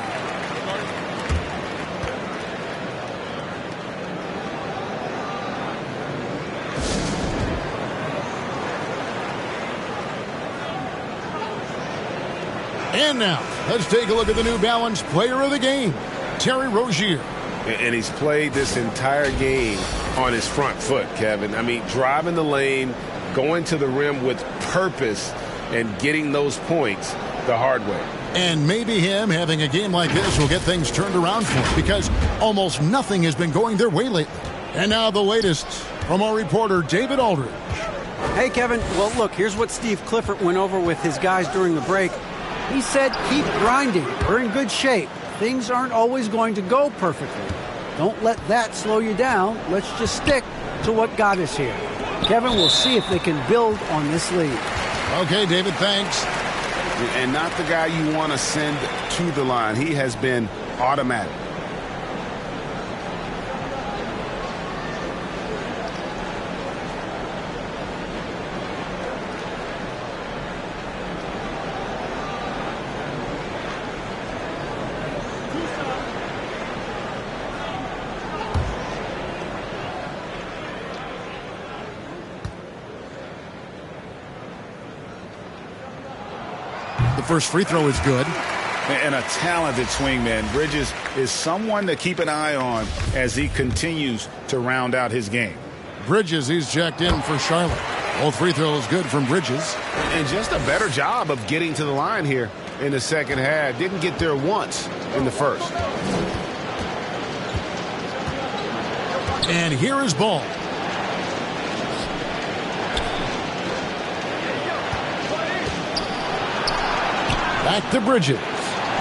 And now, let's take a look at the New Balance player of the game, Terry Rozier. And he's played this entire game on his front foot, Kevin. I mean, driving the lane, going to the rim with purpose, and getting those points the hard way. And maybe him having a game like this will get things turned around for him because almost nothing has been going their way lately. And now the latest from our reporter, David Aldridge. Hey, Kevin. Well, look, here's what Steve Clifford went over with his guys during the break. He said, keep grinding. We're in good shape. Things aren't always going to go perfectly. Don't let that slow you down. Let's just stick to what got us here. Kevin, we'll see if they can build on this lead. Okay, David, thanks. And not the guy you want to send to the line. He has been automatic. The first free throw is good. And a talented swingman. Bridges is someone to keep an eye on as he continues to round out his game. Bridges, he's checked in for Charlotte. Both free throws good from Bridges. And just a better job of getting to the line here in the second half. Didn't get there once in the first. And here is Ball. Back to Bridges.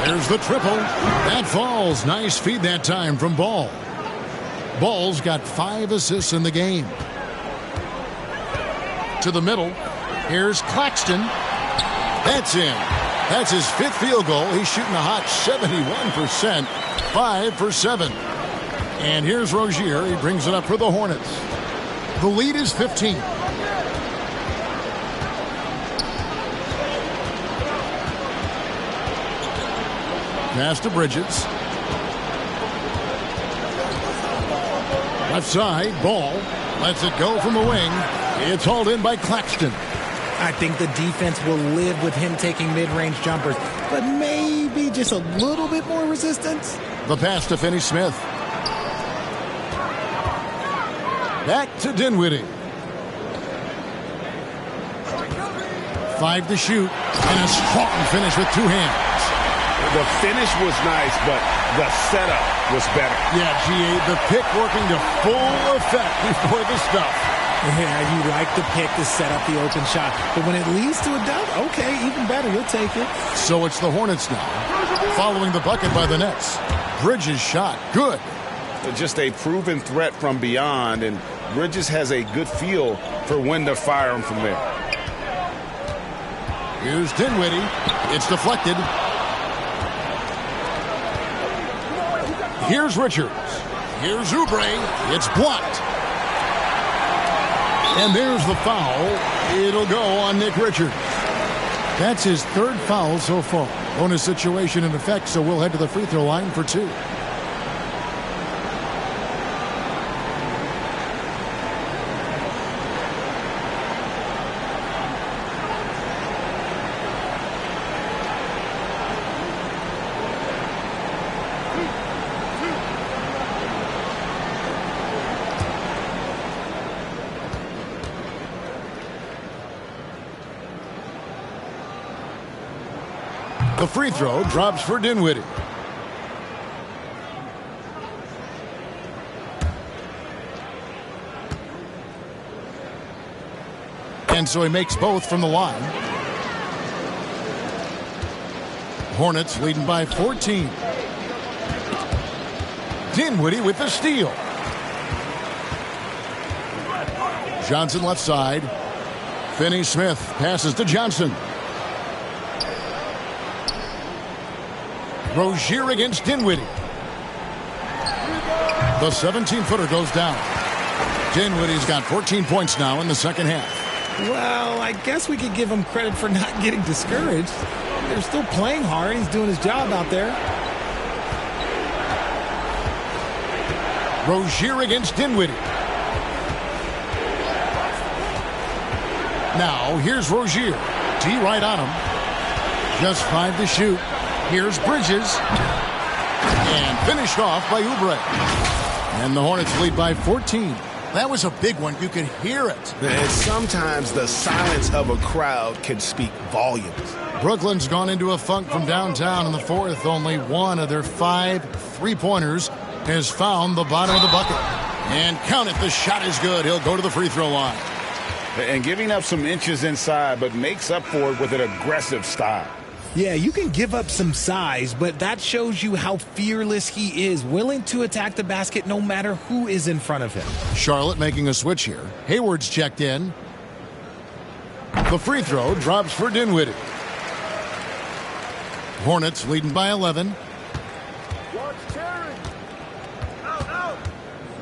There's the triple. That falls. Nice feed that time from Ball. Ball's got 5 assists in the game. To the middle. Here's Claxton. That's in. That's his 5th field goal. He's shooting a hot 71%. 5 for 7. And here's Rozier. He brings it up for the Hornets. The lead is 15. Pass to Bridges. Left side, Ball. Lets it go from the wing. It's hauled in by Claxton. I think the defense will live with him taking mid-range jumpers, but maybe just a little bit more resistance. The pass to Finney-Smith. Back to Dinwiddie. 5 to shoot. And a strong finish with 2 hands. The finish was nice, but the setup was better. Yeah, G.A., the pick working to full effect before the stuff. Yeah, you like the pick to set up the open shot. But when it leads to a dunk, okay, even better. You'll take it. So it's the Hornets now, following the bucket by the Nets. Bridges shot. Good. Just a proven threat from beyond, and Bridges has a good feel for when to fire him from there. Here's Dinwiddie. It's deflected. Here's Richards. Here's Oubre. It's blocked. And there's the foul. It'll go on Nick Richards. That's his 3rd foul so far. Bonus situation in effect, so we'll head to the free throw line for 2. The free throw drops for Dinwiddie. And so he makes both from the line. Hornets leading by 14. Dinwiddie with the steal. Johnson left side. Finney-Smith passes to Johnson. Rozier against Dinwiddie. The 17-footer goes down. Dinwiddie's got 14 points now in the second half. Well, I guess we could give him credit for not getting discouraged. They're still playing hard. He's doing his job out there. Rozier against Dinwiddie. Now, here's Rozier. D right on him. Just 5 to shoot. Here's Bridges. And finished off by Oubre. And the Hornets lead by 14. That was a big one. You could hear it. And sometimes the silence of a crowd can speak volumes. Brooklyn's gone into a funk from downtown in the fourth. Only one of their 5 3-pointers has found the bottom of the bucket. And count it, the shot is good. He'll go to the free throw line. And giving up some inches inside, but makes up for it with an aggressive style. Yeah, you can give up some size, but that shows you how fearless he is, willing to attack the basket no matter who is in front of him. Charlotte making a switch here. Hayward's checked in. The free throw drops for Dinwiddie. Hornets leading by 11.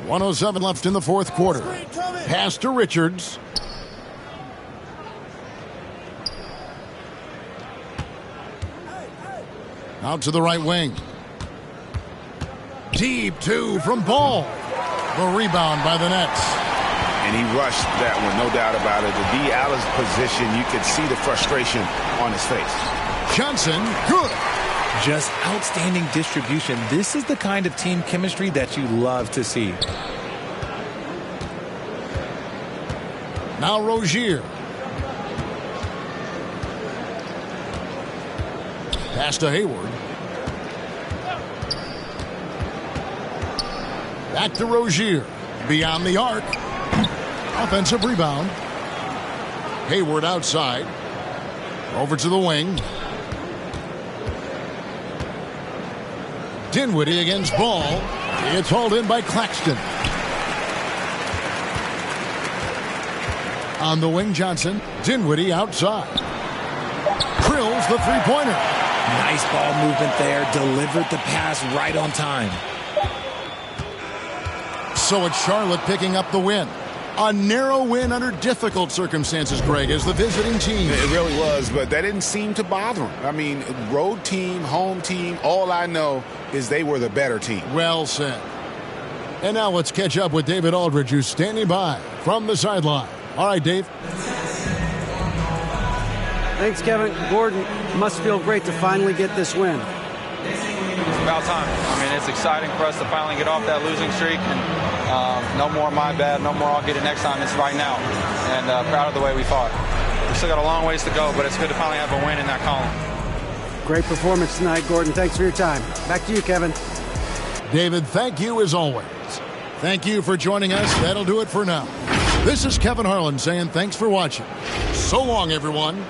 1:07 left in the fourth quarter. Pass to Richards. Out to the right wing. Deep 2 from Ball. The rebound by the Nets. And he rushed that one, no doubt about it. The D out of position, you could see the frustration on his face. Johnson, good. Just outstanding distribution. This is the kind of team chemistry that you love to see. Now Rozier. Pass to Hayward. Back to Rozier. Beyond the arc. Offensive rebound. Hayward outside. Over to the wing. Dinwiddie against Ball. It's hauled in by Claxton. On the wing, Johnson. Dinwiddie outside. Drills the three-pointer. Nice ball movement there. Delivered the pass right on time. So it's Charlotte picking up the win. A narrow win under difficult circumstances, Greg, as the visiting team. It really was, but that didn't seem to bother him. I mean, road team, home team, all I know is they were the better team. Well said. And now let's catch up with David Aldridge, who's standing by from the sideline. All right, Dave. Thanks, Kevin. Gordon, must feel great to finally get this win. It's about time. I mean, it's exciting for us to finally get off that losing streak. And no more my bad, no more I'll get it next time. It's right now. And proud of the way we fought. We still got a long ways to go, but it's good to finally have a win in that column. Great performance tonight, Gordon. Thanks for your time. Back to you, Kevin. David, thank you as always. Thank you for joining us. That'll do it for now. This is Kevin Harlan saying thanks for watching. So long, everyone.